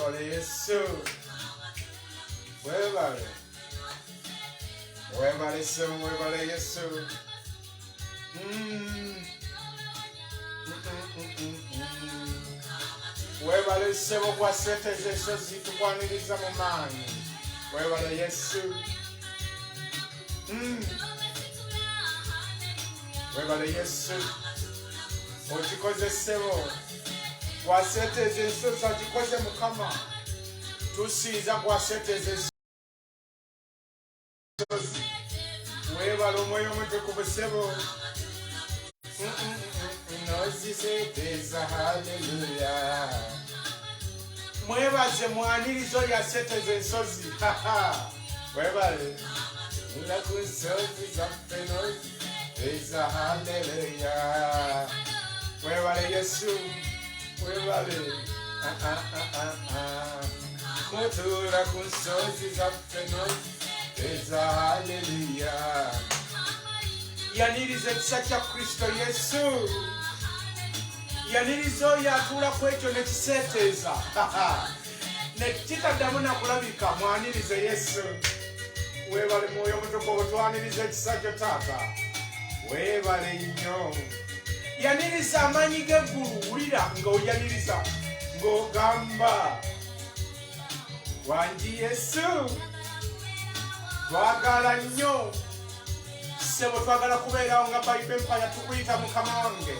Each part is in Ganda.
Webale Yesu. Webale. Webale Yesu. Webale Yesu. Webale sebo kwa sete zeso zitukwaniriza mu maanyi. Webale Yesu. Webale Yesu. Ochikoze sebo. Kwa sete zeso zajikoze mukama. Tusiza kwa sete zeso. Webale omwoyo omutukuvu sebo. Nozisiteza haleluya. Mwebaze mwanirizo ya sete zensozi. Webale. Ula kunsozi zaffe nozisiteza haleluya. Webale Yesu. Webale. Mutura kunsozi zaffe nozisiteza haleluya. Yanirize ekisa kya Kristo Yesu. Yanirizo yatula kwekyo nekiseeteeza. Nekitaddamu nakulabika mwanirize Yesu. Webale mwoyo omutukuvu twanirize ekisa kyo Taata. Webale nnyo. Yaniriza amaanyi g'eggulu wulira ng'oyaniriza ng'ogamba. Wangi Yesu. Twagala nnyo. Sebo twagala kubeerawo nga Bible Empire tukuyita mukama wange.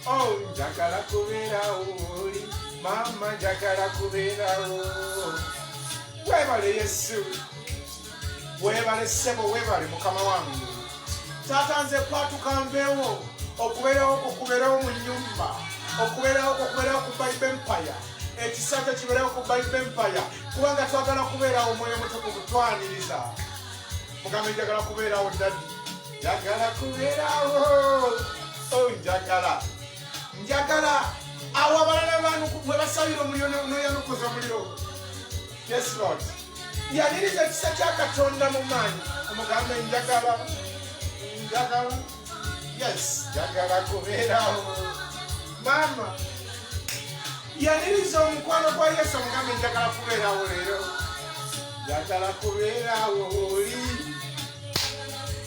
Oh, njagala kubeerawo oli. Mama njagala kubeerawo. Webale Yesu. Webale sebo webale mukama wange. Taata nze kwatuka mbeewo. Okubeerawo mu nnyumba. Okubeerawo ku Bible Empire. Ekisa kyo kibeerawo ku Bible Empire. Kubanga twagala kubeerawo omwoyo omutukuvu twaniriza. Mugambe njagala kubeerawo ddadi. Njagala kubeerawo. Oh, njagala. Awo abalala bano mwe basabira omuliro n'oyanukuza omuliro. Yes, Lord. Yaniriza ekisa kya Katonda mu maanyi. Omugambe njagala. Yes, njagala kubeerawo. Mama. Yaniriza omukwano gwa Yesu omugambe njagala kubeerawo leero. Njagala kubeerawo oli.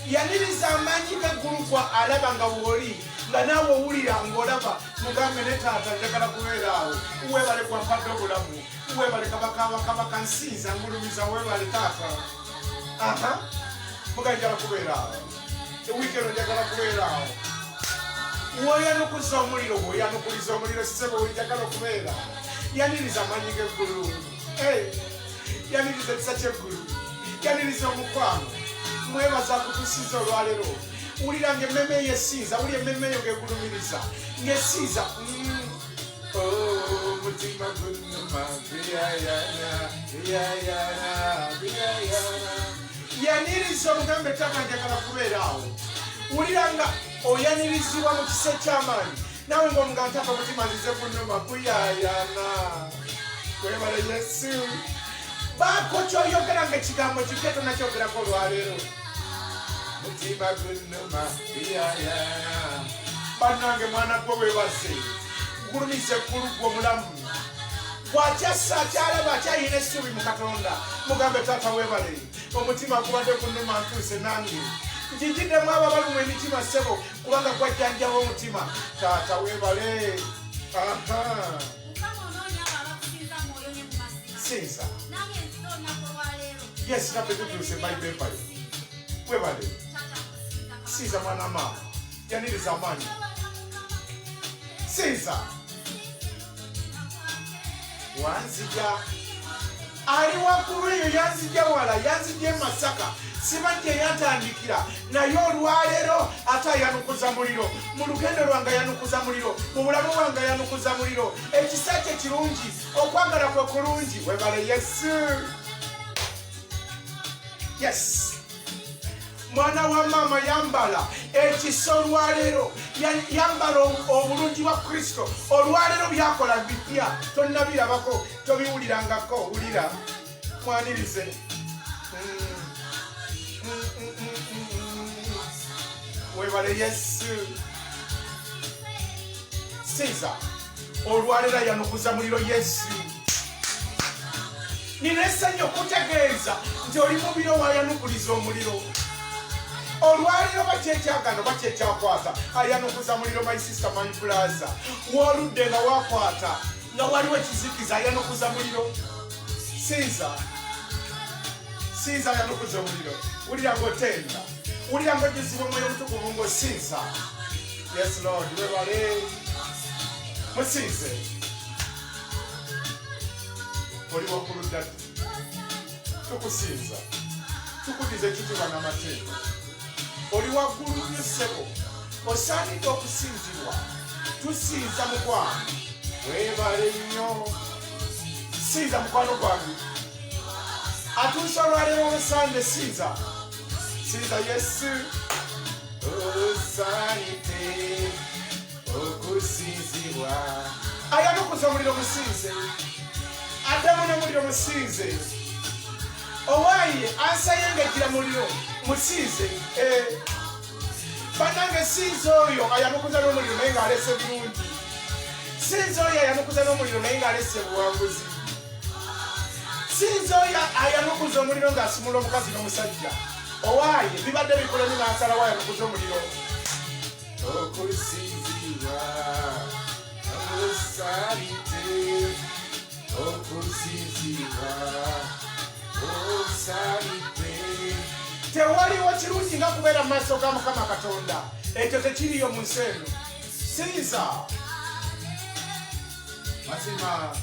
Yaniriza amaanyi g'eggulu gwa alaba nga woli. Nga naawe owulira ng'olaba. Mugambe ne Taata njagala kubeerawo. Webale gwampadde obulamu. Webale kabaka nsinza ngulumiza webale Taata. Mugambe njagala kubeerawo. Ewiikendi njagala kubeerawo. Woyanukuza omuliro woyanukuliza omuliro sebo njagala okubeera. Yaniriza amaanyi g'eggulu. Yaniriza ekisa ky'eggulu. Yaniriza omukwano. Mwebaza kutusiza olwaleero. Wulira ng'emmeme yesinza, wulira emmeme eyo ng'egulumiriza. Ng'esiza. Oh, mutima gunnuma, biyayana. Yaniriza omugambe Taata njagala kubeerawo. Wulira nga oyanirizibwa mu kisa eky'amaanyi. Naawe ng'omugambe Taata mutima nzize gunnuma, kuyayana. Webale Yesu. Baako kyoyogera ng'ekigambo kiketo nakyogerako olwaleero. Mutima gunnuma biyayana. Bannange mwana gwe weebaze. Gulumiza eggulu gwe omulamu. Bw'akyassa akyalaba akyayina essuubi mu Katonda. Mugambe Taata weebale. Omutima gubadde gunnuma ntuuse nange. Njijiddemu abo abalumu emitima ssebo kubanga gwajjanjaba omutima. Taata weebale. Sinza. Yes, nabbe tutuuse Bible Empire. Webale. Sinza mwana mama. Yaniriza amaanyi. Sinza. Wanzija. Ali waggulu eyo yanzija wala, yanzija Masaka. Sibajja yatandikira. Naye olwaleero ate yanukuza muliro. Mu lugendo lwange yanukuza muliro. Mu bulamu bwange yanukuza muliro. Ekisa kye kirungi. Okwagala kwe kulungi. Webale Yesu. Yes. Mwana wa mama yambala ekisa olwaleero. Yambala obulungi bwa Kristo. Olwaleero byakola bipya. Tonnabirabako. Tobiwulirangako. Wulira. Mwanirize. Webale Yesu. Sinza. Olwaleero yanukuza muliro Yesu. nina essanyu okutegeeza nti oli mu biro wayanukuliza omuliro. Olwaliro bakyekyagano bakyekyakwata ayanukuza muliro my sister my brother. Woludde nga wakwata nga waliwo ekizikiza ayanukuza muliro. Sinza ayanukuza muliro. Wulira ng'otenda. Wulira ng'ojjuzibwa omwoyo omutukuvu ng'osinza. Yes Lord, webale musinze. Oli waggulu ddala. Tukusinza. Tukudiza ekitiibwa n'amateeka. Oli waggulu nnyo ssebo. Osaanidde okusinzibwa. Tusinza mukwano. Weebale nnyo. Sinza mukwano gwange. Atuuse olwaleero olw'Esande sinza. Sinza Yesu. Osaanidde okusinzibwa. Ayanukuza omuliro musinze. Adamu n'omuliro musinze. Owaaye ansayengejjira muliro musinze. Bannange sinza oyo ayanukuza n'omuliro naye ng'alese bulungi. Sinza oyo ayanukuza n'omuliro naye ng'alese buwanguzi. Sinza oyo ayanukuza omuliro ng'asimula omukazi n'omusajja. Owaaye bibadde bikolemu n'asalawo ayanukuza omuliro. Okusinzibwa osaanidde okusinzibwa osaanidde. Tewaliwo kirungi nga kubeera mu maaso ga Mukama Katonda. Ekyo tekiriyo mu nsi eno. Sinza mazima.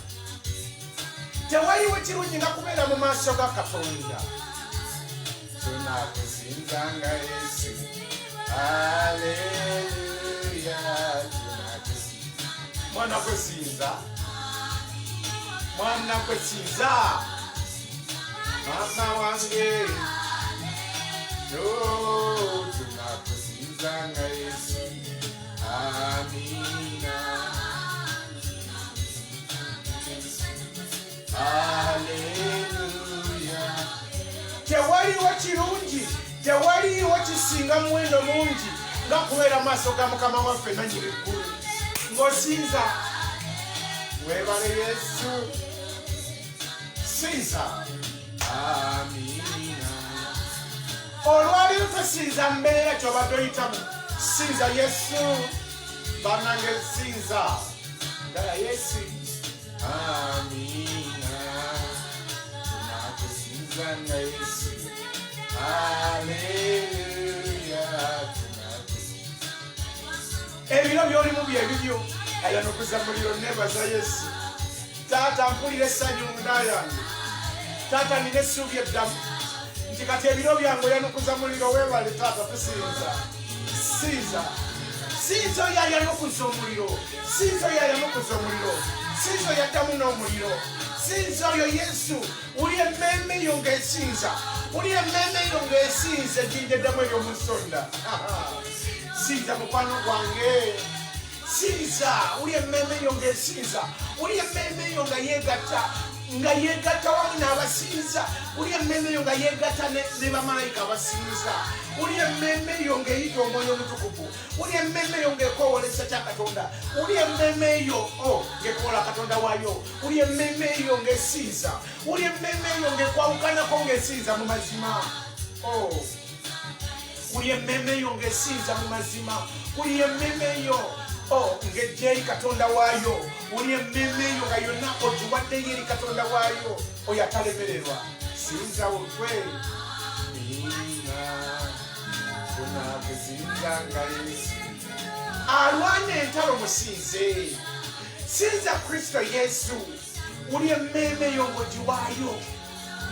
Tewaliwo kirungi nga kubeera mu maaso ga Katonda. Tunakusinzanga Yesu. Haleluya. Mwana kwesinza. Mwana kwesinza. Mama wange. Yo, tunakusinzanga Yesu. Amina. Haleluya. Tewaliwo kirungi, tewaliwo kisinga muwendo mungi nga kubeera maaso ga Mukama waffe nannyini ggulu ng'osinza. Weebale Yesu. Sinza. Amina. Olwaliro tosinza mbeera ky'obadde oyitamu. Sinza Yesu. Bannange sinza ngala Yesu. Amina. Tunakusinzanga Yesu. Haleluya. Ebiro by'olimu bye bibyo. Ayanukuza muliro nebaza Yesu. Taata mpulira essanyu munda yange. Taata nina essuubi eddamu nti kati ebiro byange oyanukuza muliro. Weebale taata tusinza. Sinza. Sinza oyo ayanukuza omuliro. Sinza oyo ayanukuza omuliro. Sinza oyo addamu n'omuliro. Sinza oyo Yesu. Uli emmeeme eyo ng'esinza. Uli emmeeme eyo ng'esinza ejjinjeddemu eyo mu nsonda. Sinza mukwano gwange. Sinza. Uli emmeeme eyo ng'esinza. Uli emmeeme eyo nga yeegatta wamu n'abasinza. Uli emmeeme eyo nga yeegatta ne bamalayika abasinza. Uli emmeeme eyo ng'eyita omwoyo omutukuvu. Uli emmeeme eyo ng'ekoowolesa kya Katonda. Uli emmeeme eyo ng'ekoola Katonda waayo. Uli emmeeme eyo ng'esinza. Uli emmeeme eyo ng'ekwawukanako ng'esinza mu mazima. Uli emmeeme eyo ng'esinza mu mazima. Uli emmeeme eyo ng'ejja eri Katonda waayo. Uli emmeeme eyo nga yonna ogiwaddeyo eri Katonda waayo. Oyo atalemererwa. Sinza olwe. Tunakusinzanga Yesu. Alwana entalo musinze. Sinza Kristo Yesu. Uli emmeeme eyo ng'ogiwaayo.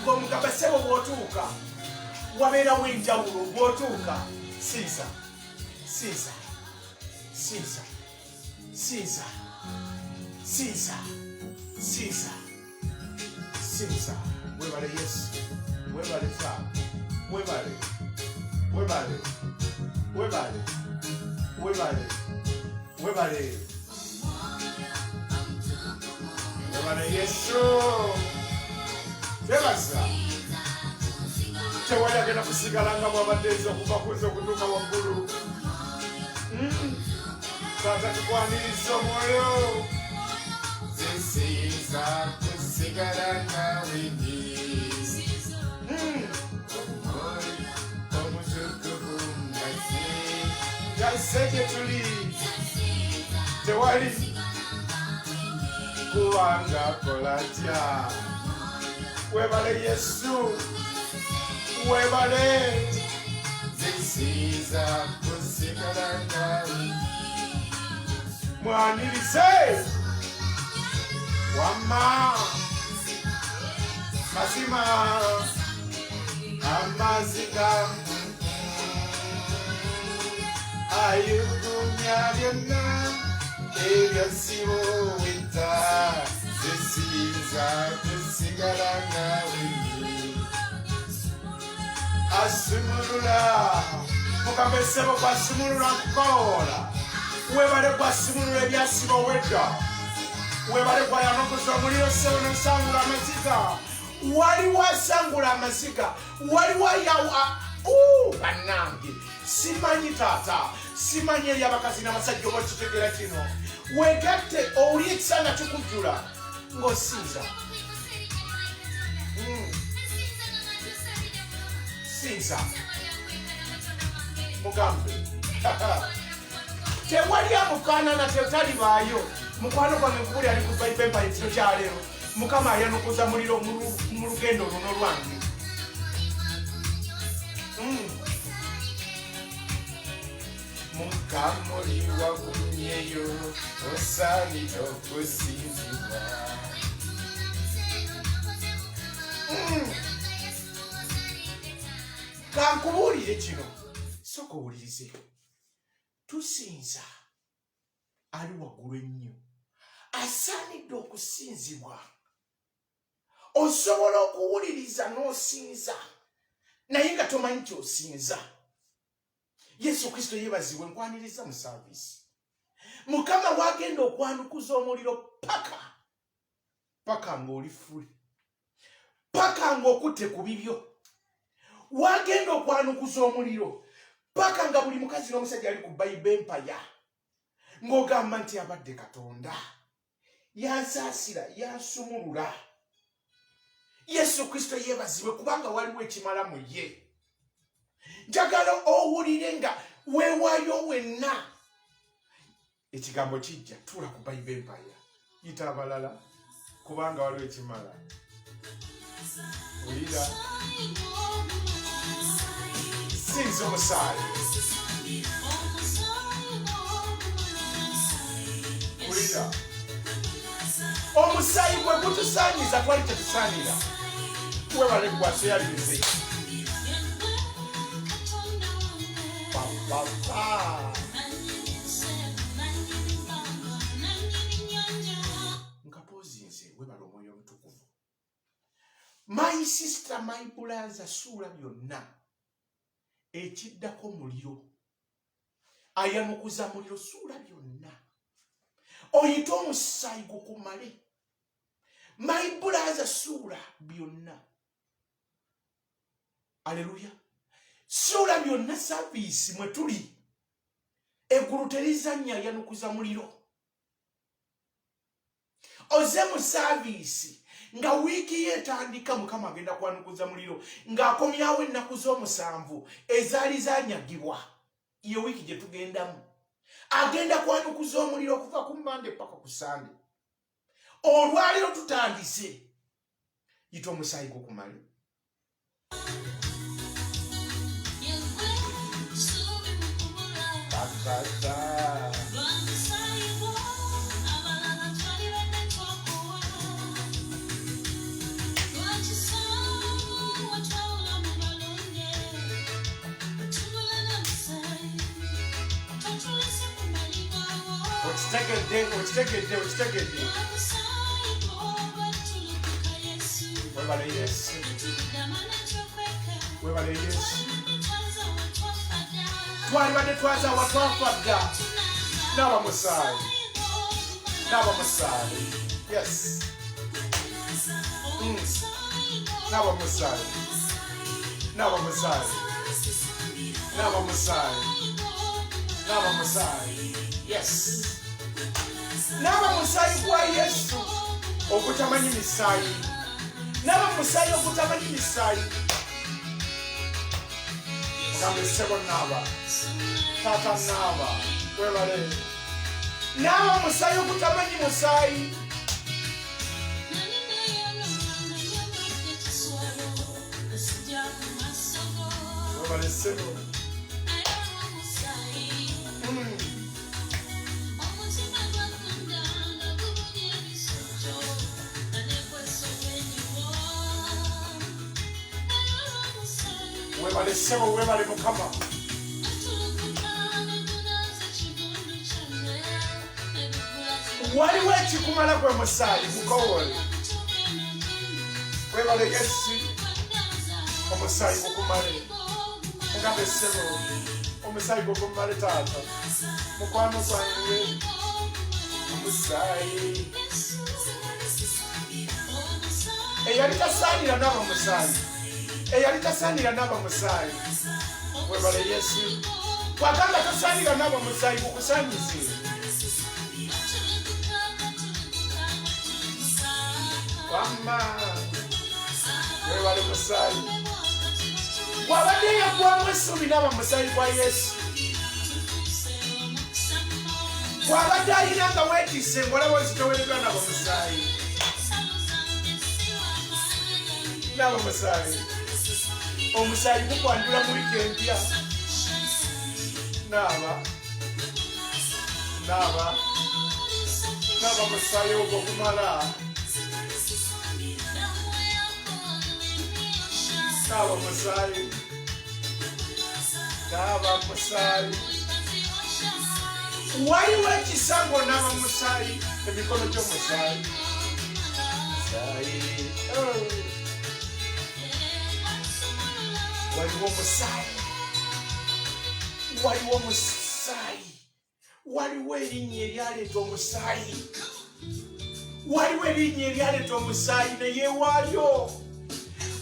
Ng'omugamba ssebo bw'otuuka wabeerawo enjawulo bw'otuuka. Sinza. Sinza. Sinza. Sinza. Sinza. Sinza. Sinza. Weebale Yesu. Weebale Taata. Weebale. Weebale. Weebale. Weebale. Weebale. Weebale Yesu. Tebaza. Tewali agenda kusigala nga bw'abadde okuva ku nze okutuuka waggulu. Taata tukwaniriza omwoyo. zisiza kusigara nawe Yaseke tuli tewali kuwanga kolatya webale Yesu webale zisiza kusigara nawe mwanirize wama mazima amaziga ayukunyarena ebyasibo wita zisiza kusigara nawe asumulula mukambesebo kwasumulula kukola webale kwasumulula ebyasibo wedda webale kwayanokuza omuliro sebo nosangula amaziga wali wasangula amaziga wali wayawa banange simanyi tata simanyi eri abakazi n'abasajja oba kitegera kino wegatte owuli ekisanga kikujjula ng'osinza sinza mugambe tewali amufaanana tetalibaayo mukwano gwange nkubuli ali ku baibemba ekiro kyaleero mukama ayanokuza muliro mu lugendo luno lwange mukamuli wagumyeyo osaanira okusinzibwa kankubuulire kino soka owulirize tusinza ali waggulu ennyo asaanidde okusinzibwa osobola okuwuliriza n'osinza naye nga tomanyi kyosinza Yesu Kristo yebazibwe nkwaniriza mu service mukama wagenda okwanukuza omuliro paka ng'oli fuli paka ng'okutte ku bibyo wagenda okwanukuza omuliro paka nga buli mukazi n'omusajja ali ku bayiba empaya ng'ogamba nti abadde Katonda yansaasira yansumulula Yesu Kristo yebazibwe kubanga waliwo ekimala mu ye njagala owulire nga weewaayo wenna ekigambo kijja tuula ku bayiba empaya yita abalala kubanga waliwo ekimala olira sinza omusaayi olira omusaayi gwe gutusaanyiza twali tetusaanira webale gwase yalize nkapozinze webale omwoyo omutukuvu my sister my brother suula byonna ekiddako muliro ayanukuza muliro suula byonna oyita omusaayi gukumale my brother suula byonna aleluya suula byonna saviisi mwe tuli eggulu terizannya yanukuza muliro oze mu saviisi nga wiiki yetandika mukama agenda kwanukuza muliro ng'akomyawo ennaku z'omusanvu ezaali zanyagibwa iyo wiiki gye tugendamu agenda kwanukuza omuliro okuva ku Mande paka ku Sande olwaliro tutandise yita omusaayi gukumale Okitegedde webale Yesu webale Yesu twalibadde twaza watwafadda n'abamusaayi yes n'abamusaayi yes n'abamusaayi gwa Yesu ogutamanyi misaayi naba musaayi ogutamanyi misaayi mugambe ssebo naaba taata naaba webale naaba musaayi ogutamanyi musaayi webale ssebo webale ssebo webale mukama waliwo ekikumala gwe musaayi gukowole webale Yesu omusaayi gukumale mugambe ssebo omusaayi gukumale taata mukwano gwange omusaayi eyali tasaanira naba musaayi eyali tasaanira naba musaayi webale Yesu wagamba tasaanira naba musaayi gukusaanyize wama webale musaayi wabadde yagwamu essuubi naba musaayi gwa Yesu wabadde ayina nga weetisse ngolabo zitowereddwa naba musaayi naba musaayi omusaayi gukwanjula mu wiki empya naaba musaayi ogwo kumala naaba musaayi waliwo ekisango naaba musaayi emikono gy'omusaayi waliwo musaayi waliwo erinnya eryaleeta omusaayi naye waayo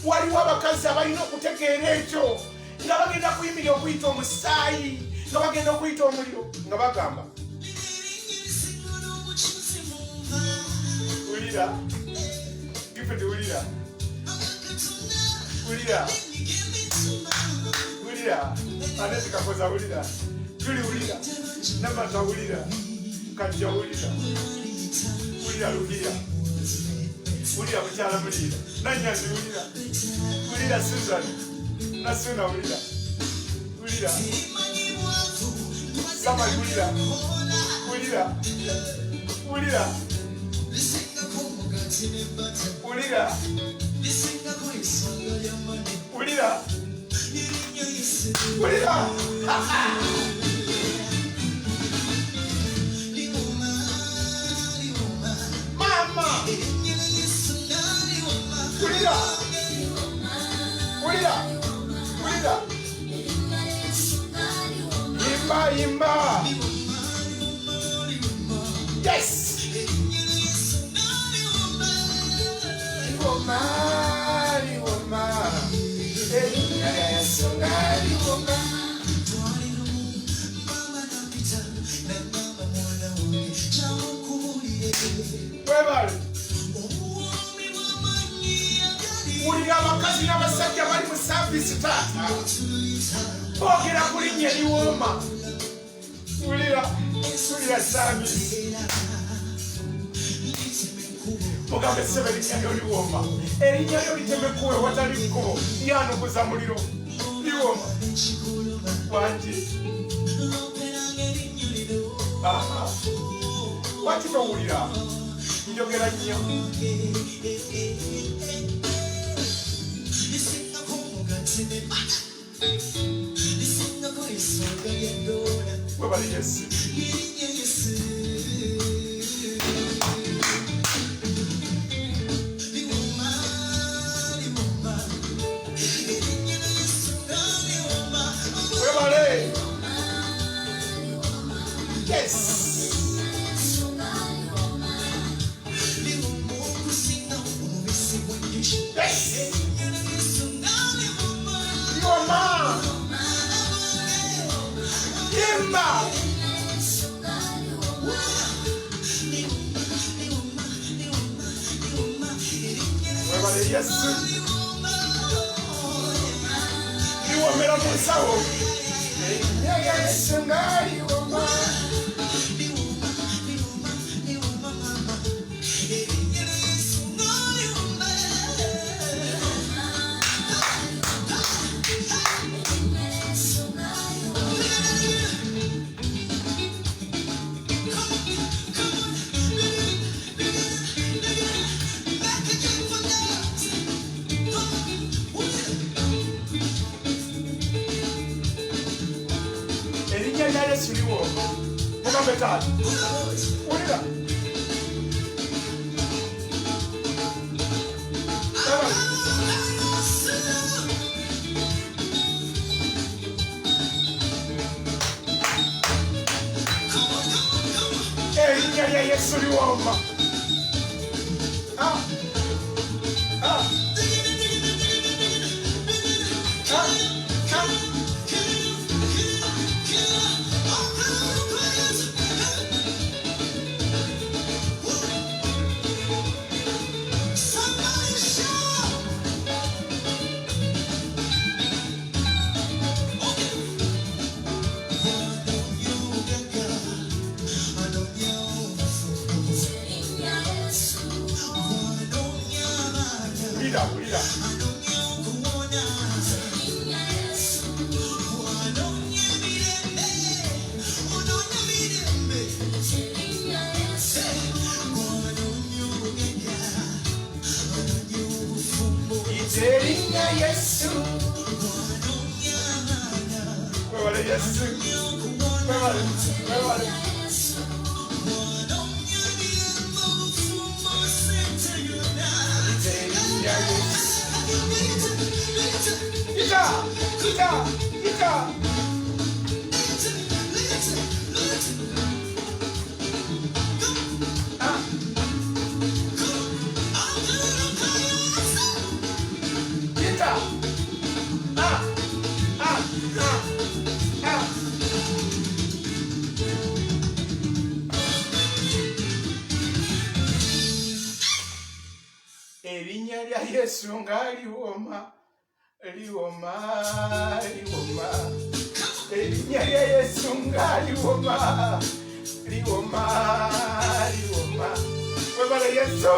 waliwo abakazi abalina okutegeera ekyo nga bagenda kuyimirira okuyita omusaayi nga bagenda okuyita omuliro nga bagamba wulira gifedi wulira anezi kakoza wulira juli wulira namata wulira kajja wulira lugira wulira mukyala mulira nanyanzi wulira Susan nasuna wulira samali wulira mama Imba. Yes. Iwoma. Wulira abakazi n'abasajja bali mu saavisi taata boogera ku linnya liwooma wulira saavisi mugambe ssebe erinnya lyo liwooma erinnya lyo litemekuwe watali kkubo lyanukuza muliro liwooma wangi waki towulira njogera nnyo webale Yesu webale Yes Yesu. Liwomera musawo. Erinnya lya Yesu nga liwoma. God. What is that? Hey, yes, you want. Erinnya lya Yesu nga liwoma, liwoma, liwoma. Erinnya lya Yesu nga liwoma, liwoma, liwoma. Webale Yesu,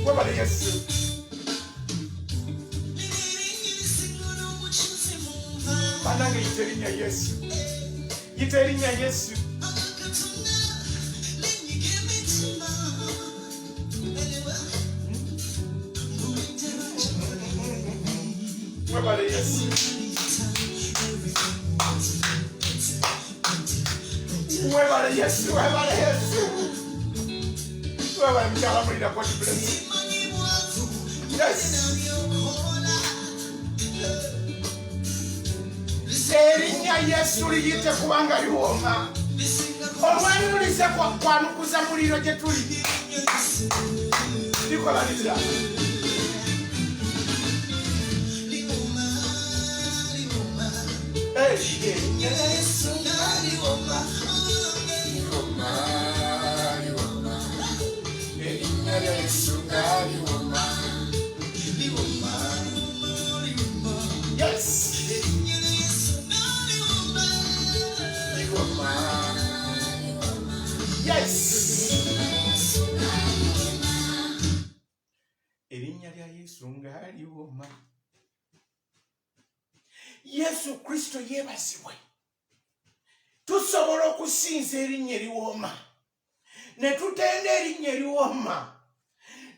webale Yesu. Banange yita erinnya Yesu, yita erinnya Yesu. Webale Yesu, webale Yesu, webale Yesu. Webale mchala mulina God bless. Yes. Erinnya Yesu liyite kubanga liwoma. Olwanyulize kwanukuza muliro gye tuli. Likolanira. Erinnya Yesu nga liwoma, liwoma, liwoma. Erinnya lya Yesu nga liwoma, liwoma, liwoma. Yes. Yes. Erinnya lya Yesu nga liwoma. Yesu Kristo yebazibwe. Tusobola okusinza erinnya eriwooma. Ne tutenda erinnya eriwooma.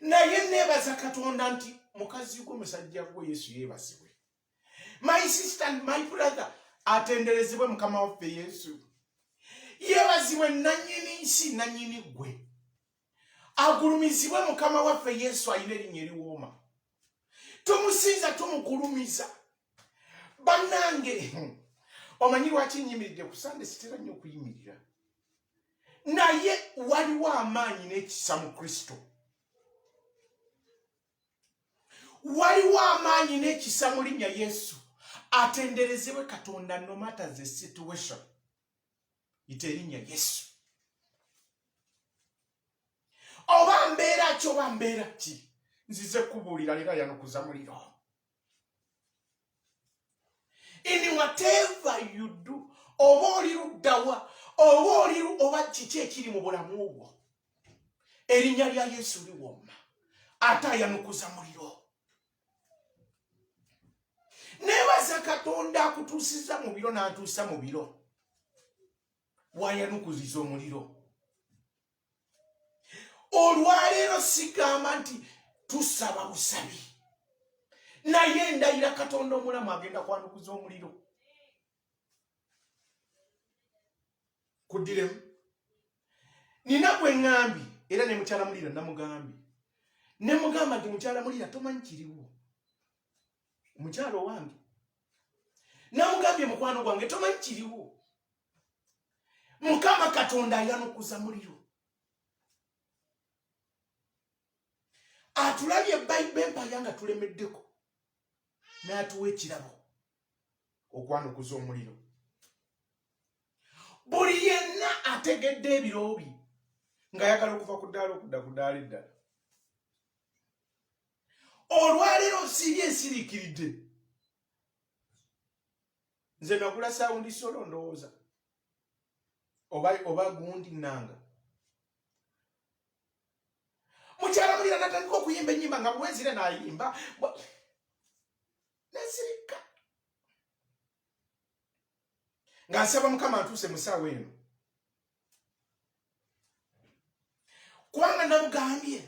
Naye nebaza Katonda nti mukazi gwe musajja gwe Yesu yebazibwe. My sister and my brother, atenderezebwe Mukama waffe Yesu. Yebazibwe nannyini nsi nannyini gwe. Agulumizibwe Mukama waffe Yesu ayina erinnya eriwooma. Tumusinza tumugulumiza. Banange, omanyi lwaki nyimiridde ku Sunday sitera nnyo okuyimirira. Naye waliwo amaanyi n'ekisa mu Kristo. Waliwo amaanyi n'ekisa mu linnya Yesu. Atenderezebwe Katonda no matter the situation. Yita erinnya Yesu. oba mbeera ki oba mbeera ki nzize kubuulira leero ayanukuza muliro. In whatever you do, oba oli luddawa oba oli oba kiki ekiri mu bulamu bwo, erinnya lya Yesu liwoma ate ayanukuza muliro. Nebaza Katonda akutuusiza mu biro n'atuusa mu biro wayanukuziza omuliro. Olwaleero sigamba nti tusaba busabi, naye ndayira Katonda omulamu agenda kwanukuza omuliro. Kudiremu nina gwe ŋŋambi era ne mukyala mulira namugambye, ne mugamba nti mukyala mulira tomanyi kiriwo. Mukyalo wange namugambye mukwano gwange tomanyi kiriwo. Mukama Katonda ayanukuza muliro. Atulabye Bible empaya nga tulemeddeko n'atuwa ekirabo okwanukuza omuliro. Buli yenna ategedde ebirobi nga yagala okuva ku ddaala okudda ku ddaala eddala. Olwaleero nsiri ensiriikiridde. Nze nagula sawundi solo ndowooza oba gundi nanga. Mukyala mulira natandika okuyimba ennyimba nga bwenzire n'ayimba nesirika nga nsaba Mukama antuuse mu ssaawa eno. Kubanga namugambye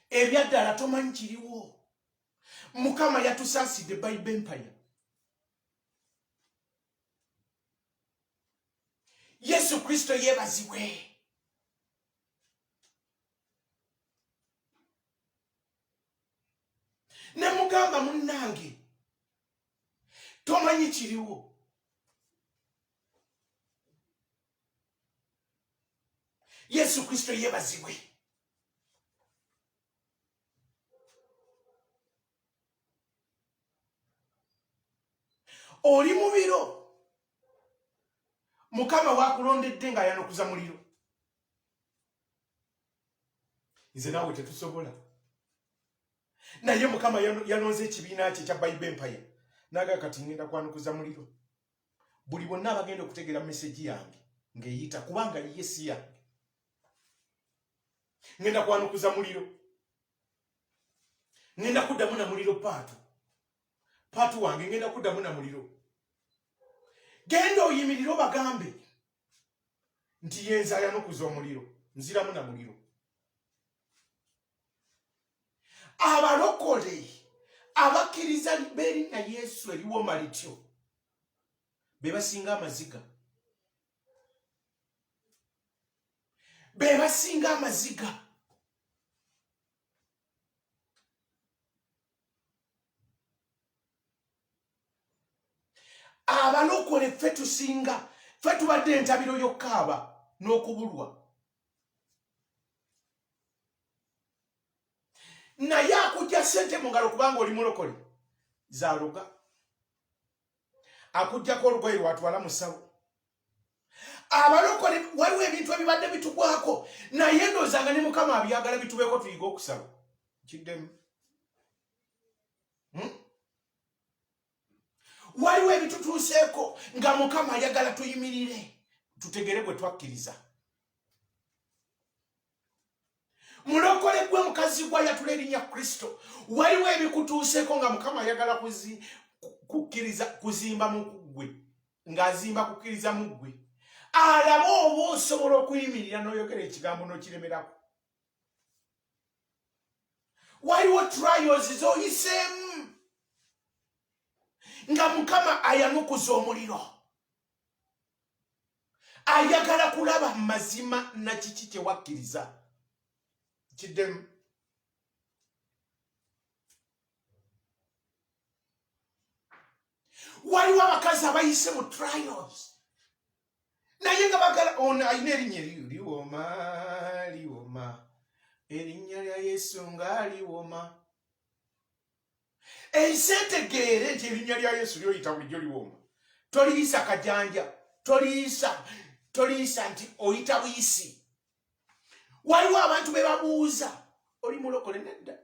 ebyaddala tomanyi kiriwo. Mukama yatusaasidde Bible empaya. Yesu Kristo yeebazibwe. Ne mugamba munnange tomanyi kiriwo. Yesu Kristo yeebazibwe. Oli mu biro Mukama wakulondedde nga ayanukuza muliro. Nze naawe tetusobola. Naye Mukama yalonze ekibiina kye ekya Bible empaya naga kati ngenda kwanukuza muliro. Buli bonna abagenda okutegera message yange ng'eyita kubanga Yesu yange. Ngenda kwanukuza muliro. Ngenda kuddamu na muliro paatu wange ngenda kuddamu na muliro. Genda oyimiriro bagambe nti yenza ayanukuza omuliro, nziramu na muliro. Abalokole abakkiriza b'erinnya Yesu eriwoma lityo be basinga amaziga. Be basinga amaziga. Abalokole ffe tusinga, ffe tubadde entabiro y'okkaaba n'okubulwa. Naye akujja ssente mu ngalo kubanga oli mulokole zaloga. Akujjako olugoye lwatwala mu ssawo. Abalokole waliwo ebintu ebibadde bitugwako naye ndoozanga ne Mukama abyagala bitubeeko tuyiga okusaba. Kiddemu. Waliwo ebitutuuseeko nga Mukama ayagala tuyimirire tutegere bwe twakkiriza. Mulokole gwe mukazi gwa yatula erinnya Kristo, waliwo ebikutuuseeko nga Mukama ayagala kukkiriza kuzimba mu ggwe, ng'azimba kukkiriza mu ggwe. Alaba oba osobola okuyimirira n'oyogera ekigambo n'okiremerako. Waliwo trials z'oyiseemu nga Mukama ayanukuza omuliro. Ayagala kulaba mazima na kiki kye wakkiriza. Kiddemu. Waliwo abakazi abayise mu trials naye nga bagala ono ayina erinnya liwoma erinnya lya Yesu nga liwoma. Ensentegeere nti erinnya lya Yesu lyoyita bulijjo liwoma. Toliisa kajanja, toliisa nti oyita buyisi. waliwo abantu be babuuza oli mulokole nedda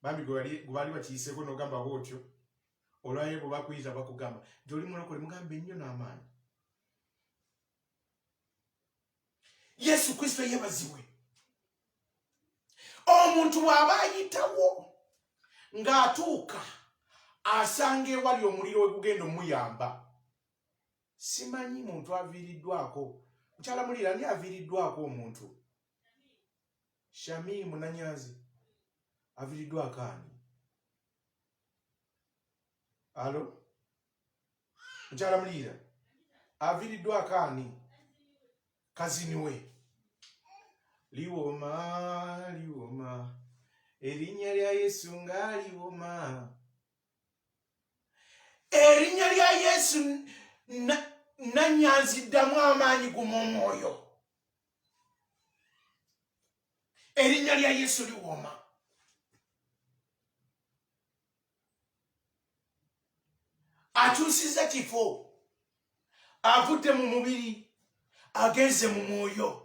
bambi gwali bakiyiseeko n'ogamba bwotyo olwayo bwe bakuyita bakugamba nti oli mulokole mugambe nnyo n'amaanyi. Yesu Kristo yebazibwe. Omuntu bw'aba ayitawo ng'atuuka asanga ewali omuliro we gugenda omuyamba. Simanyi muntu aviiriddwako. Mukyala mulira ani aviiriddwako omuntu? Shamimu Nanyazi aviiriddwako ani? Alo? Mukyala mulira aviiriddwako ani? Kazini we. Liwoma, liwoma, erinnya lya Yesu nga liwoma. Erinnya lya Yesu Nanyazi ddamu amaanyi guma omwoyo. Erinnya lya Yesu liwoma. Akyusiza kifo, avudde mu mubiri, agenze mu mwoyo.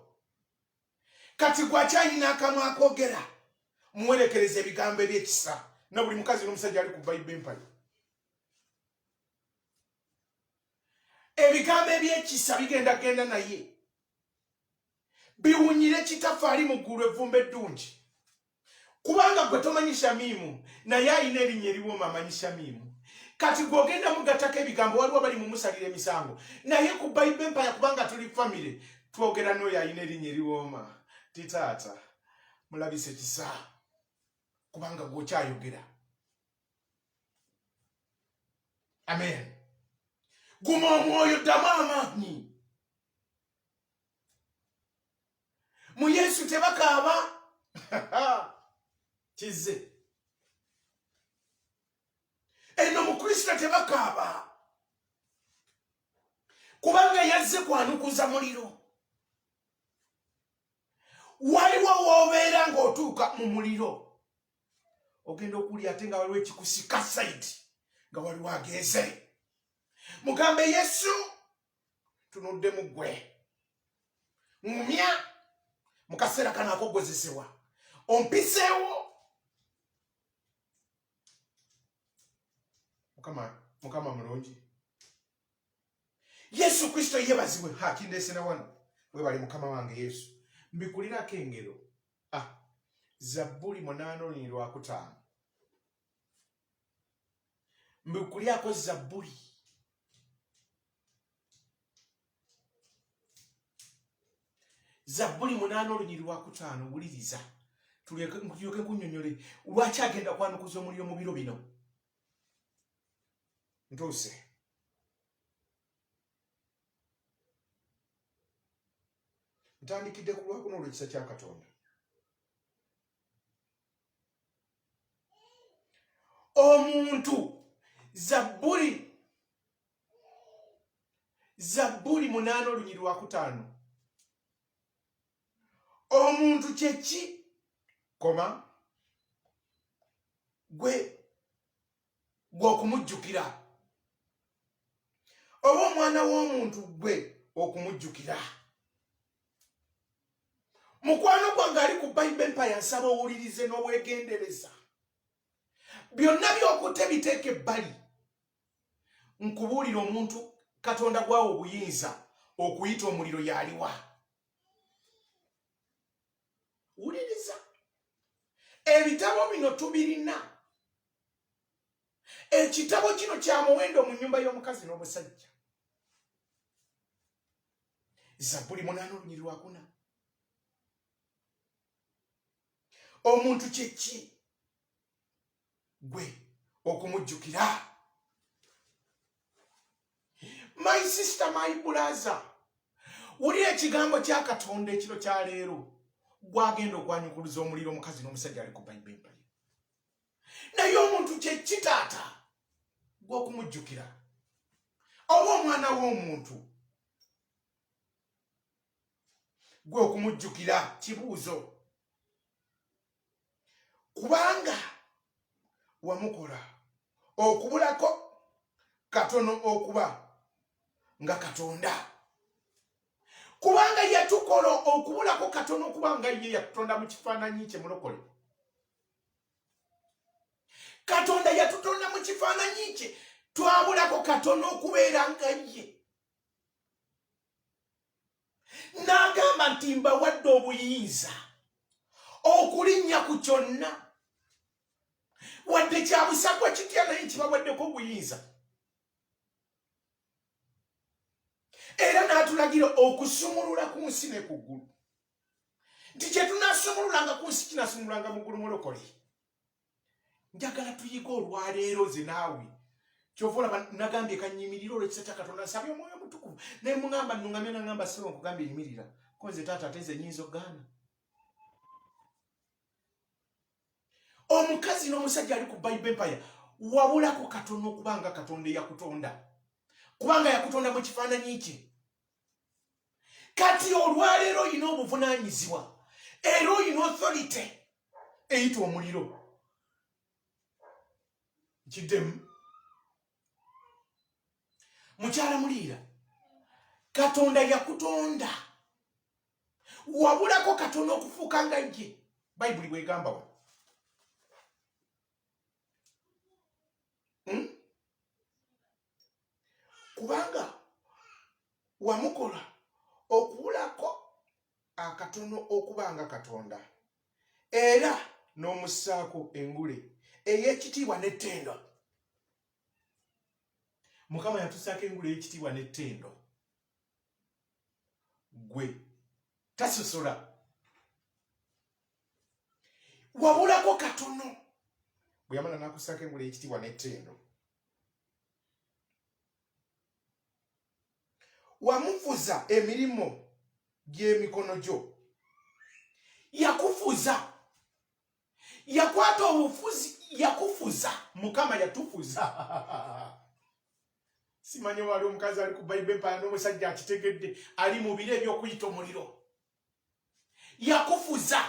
Kati gwakyalina akamwa akoogera muwerekereza ebigambo ebyekisa na buli mukazi n'omusajja ali ku Bible empale. Ebigambo ebyekisa bigenda genda naye biwunyire Kitaffe mu ggulu evvumba eddungi. Kubanga gwe tomanyi Shamimu naye alina erinnya eriwooma amanyi Shamimu. Kati gwogenda mugatako ebigambo waliwo bali mumusalira emisango naye ku Bible empale kubanga tuli famire twogera n'oyo alina erinnya eriwooma. Titaata mulabise kisa kubanga gwokyayogera. Amen. Guma omwoyo ddamu amaanyi. Mu Yesu tebakaaba. Kize. Eno mu Kristo tebakaaba. Kubanga yazze kwanukuza muliro. Waliwo woobeera ng'otuuka mu muliro. Ogenda okulya ate nga waliwo ekikusika saidi nga waliwo ageeze. Mugambe Yesu tunudde mu ggwe. Ngumya mu kaseera kano ak'oggwezesebwa. Ompiseewo. Mukama mulungi. Yesu Kristo yebazibwe. Kindeese na wano. Webale Mukama wange Yesu. Mbikulirako engero. Zabbuli 8:5. Mbikulyako Zabbuli. Zabbuli 8:5 wuliriza. Tulyoke kunnyonnyole lwaki agenda kwanukuza omuliro mu biro bino. Ntuuse. Ntandikidde ku lwakuno olw'ekisa kya Katonda. Omuntu Zabbuli 8:5. Omuntu kyeki? Koma gwe okumujjukira. Oba omwana w'omuntu gwe okumujjukira. Mukwano gwange ali ku Bible empire nsaba owulirize n'obwegendereza. Byonna by'okutte biteeke ebbali. Nkubuulira omuntu Katonda gwawe obuyinza okuyita omuliro yaliwa. Wuliriza. Ebitabo bino tubirina. Ekitabo kino kya muwendo mu nnyumba y'omukazi n'omusajja. Zabbuli 8:4. Omuntu kyeki? Gwe okumujjukira. My sister, my brother, wulira ekigambo kya Katonda ekiro kya leero. Gwagenda okwanyukuluza omuliro omukazi n'omusajja ali ku Bible empale. Naye omuntu kyeki taata? Gwe okumujjukira. Oba omwana w'omuntu gwe okumujjukira. Kibuuzo. Kubanga wamukola okubulako katono okuba nga Katonda. Kubanga yatukola okubulako katono okubanga ye yatutonda mu kifaananyi kye mulokole. Katonda yatutonda mu kifaananyi kye twabulako katono okubeera nga ye. N'agamba nti mbawadde obuyinza okulinnya ku kyonna wadde kyabusagwa kitya naye kibawaddeko obuyinza. Era n'atulagira okusumulula ku nsi ne ku ggulu. Nti kye tunaasumululanga ku nsi kinasumululanga mu ggulu mulokole. Njagala tuyiga olwaleero ze naawe. Kyova olaba nagambye kanyimirira olw'ekisa Katonda nsabye Omwoyo Mutukuvu. Naye mugamba nnuŋŋamye nagamba siba nkugambye yimirira. Ko nze taata ate nze nnyinza okugaana. Omukazi n'omusajja ali ku Bible Empire wabulako katono okubanga Katonda eyakutonda. Kubanga yakutonda mu kifaananyi kye. Kati olwaleero olina obuvunaanyizibwa era olina authority eyita omuliro. Kiddemu. Mukyala Muliira, Katonda yakutonda wabulako katono okufuuka nga ye. Bayibuli bwegamba wa. Kubanga wamukola okubulako akatono okubanga Katonda era n'omussaako engule ey'ekitiibwa n'ettendo. Mukama yatussaako engule ey'ekitiibwa n'ettendo. Gwe tasosola. Wabulako katono bwe yamala n'akussaako engule ey'ekitiibwa n'ettendo. Wamufuza emirimu gy'emikono gyo. Yakufuza. Yakwata obufuzi yakufuza. Mukama yatufuza. Simanyi wali omukazi ali ku Bible Empire n'omusajja akitegedde ali mu biro eby'okuyita omuliro. Yakufuza.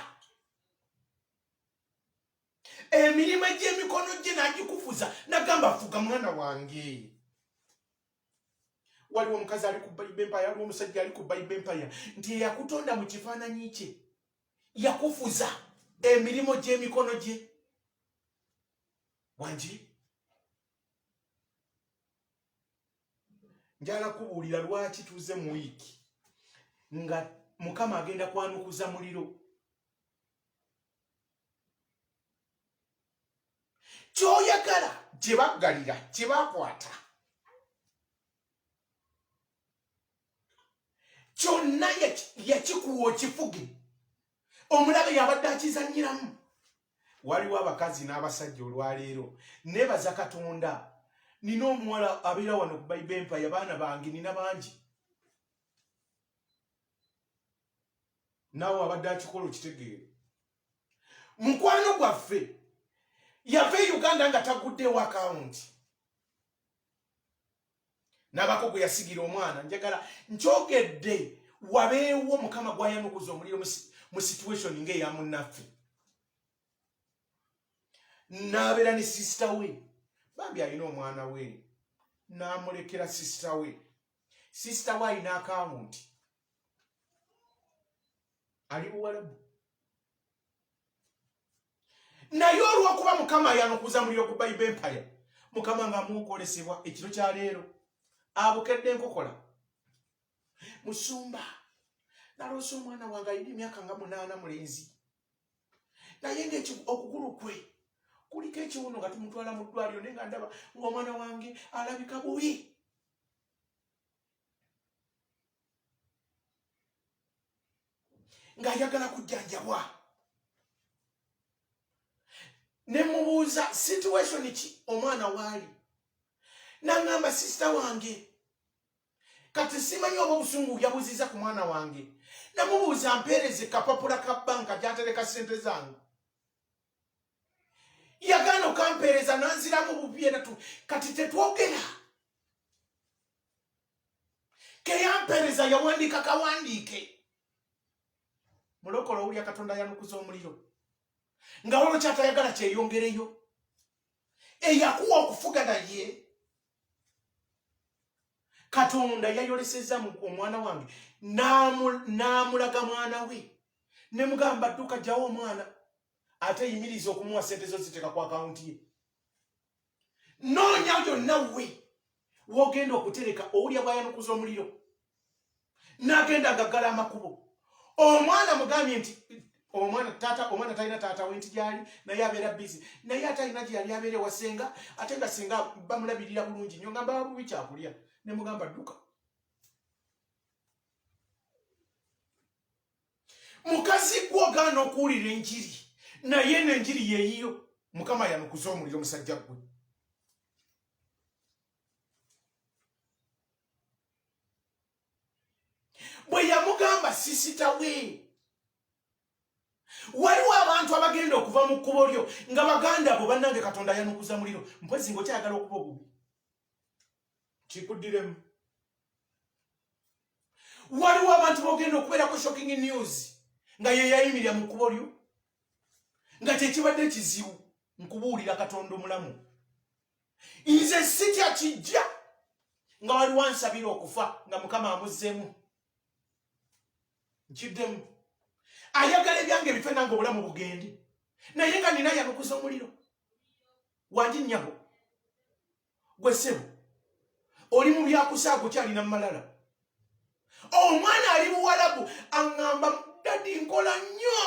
Emirimu gy'emikono gye n'agikufuza. Nagamba fuga mwana wange. Waliwo omukazi ali ku Bible Empire, waliwo omusajja ali ku Bible Empire nti yakutonda mu kifaananyi kye. Yakufuza emirimu gy'emikono gye. Wangi njala kubuulira lwaki tuze mu wiiki nga Mukama agenda kwanukuza muliro. Ky'oyagala gye baggalira gye bakwata kyonna yakikuwa okifuge. Omulabe yabadde akizanyiramu. Waliwo abakazi n'abasajja olwaleero nebaza Katonda. Nina omuwala abeera wano ku Bible Empire, abaana bange nina bangi. Naawe abadde akikola okitegeere. Mukwano gwaffe yava e Uganda nga taguddewo akawunti. Nabako gwe yasigira omwana. Njagala nkyogedde wabeewo Mukama gwayanukuza omuliro mu situation ng'eya munnaffe. N'abeera ne sister we. Bambi alina omwana we. N'amulekera sister we. Sister we alina akawunti. Ali Buwarabu. Naye olw'okuba Mukama yanukuza muliro ku Bible Empire, Mukama ng'amukolesebwa ekiro kya leero. Abukedde enkokola. Musumba. Nalose omwana wange alina emyaka nga 8 mulenzi. Naye ng'okugulu kwe kuliko ekiwuno nga tumutwala mu ddwaliro naye nga ndaba ng'omwana wange alabika bubi. Ng'ayagala kujjanjabwa. Ne mubuuza situation ki omwana waali. N'angamba sister wange. Kati simanyi oba obusungu yabuziza ku mwana wange. Namubuuza mpeereze kapapula ka banka gy'atereka ssente zange. Yagaana okampeereza n'anziramu bubi era kati tetwogera. Ke yampeereza yawandiika kawandiike. Mulokole owulya Katonda yanukuza omuliro. Nga olwo kyatayagala kyeyongereyo. Eyakuwa okufuga naye. Katonda yayoleseza mu omwana wange n'amulaga mwana we ne mugamba dduka jjawo omwana ate yimiriza okumuwa sente zo ziteeka ku akawunti ye. Noonya yonna we wogenda okutereka owulya bwayanukuza omuliro n'agenda agaggala amakubo. Omwana mugambye nti omwana talina taata we nti gyali naye abeera busy naye atalina gye yali abeere wasenga ate nga singa bamulabirira bulungi nnyo ngamba babubi kyakulya ne mugamba dduka. Mukazi gwogaana okuwulira enjiri naye n'enjiri yeeyiyo Mukama yanukuza omuliro musajja gwe. Bwe yamugamba sisita we waliwo abantu abagenda okuva mu kkubo lyo nga baganda bo bannange Katonda yanukuza muliro mpwezi ng'okyayagala okuba obubi kikuddiremu. Waliwo abantu bogenda okubeerako shocking news nga ye yayimirira mu kkubo lyo nga kyekibadde ekizibu nkubuulira Katonda omulamu. Nze sitya kijja nga waliwo ansabira okufa nga Mukama amuzzeemu nkiddemu. Ayagala ebyange bife nange obulamu bugende naye nga nina yanukuza omuliro. Wandinnyaho gwe ssebo oli mu byakusaago kyalina mu malala. Omwana ali Buwarabu aŋŋamba dadi nkola nnyo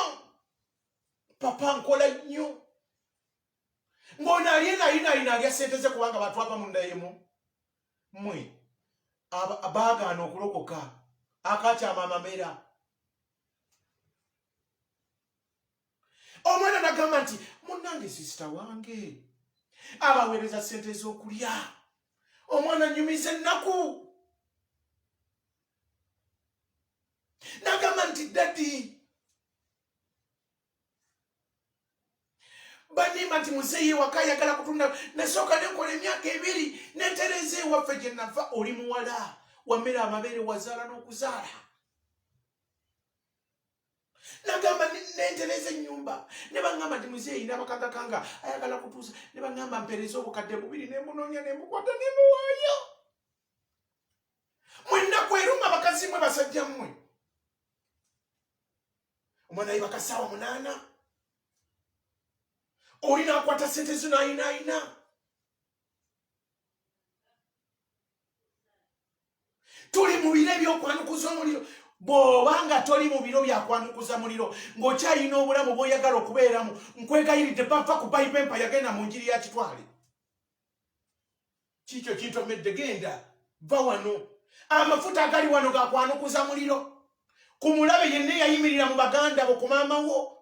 papa nkola nnyo ng'ono alina alya ssente ze kubanga batwava munda yemu mmwe baagaana okulokoka akakyama amamera. Omwana nagamba nti munnange sisita wange abaweereza ssente z'okulya. Omwana nyumiza ennaku nagamba nti dadi banimba nti muzeeyi waka ayagala kutunda nasooka nenkola emyaka 2 nentereza ewaffe gye nava. Oli muwala wammera amabeere wazaala n'okuzaala. Nagamba nentereza ennyumba ne baŋŋamba nti muzeeyi n'abakaga kanga ayagala kutuusa ne baŋŋamba mpereza obukadde 2 ne munoonya ne mukwata ne muwaayo. Mwenna kweruma bakazi mmwe basajja mmwe. Omwana ye bakasaawa 8 oli n'akwata ssente zino ayina. Tuli mu biro ebyokwanukuza omuliro. Bw'obanga toli mu biro byakwanukuza muliro ng'okyalina obulamu bw'oyagala okubeeramu nkwegayiridde bava ku Bible Empire yagenda mu njiri ya kitwale. Kikyo kintomedde genda va wano. Amafuta agali wano gakwanukuza muliro. Ku mulabe yenna yayimirira mu baganda bo ku maama wo.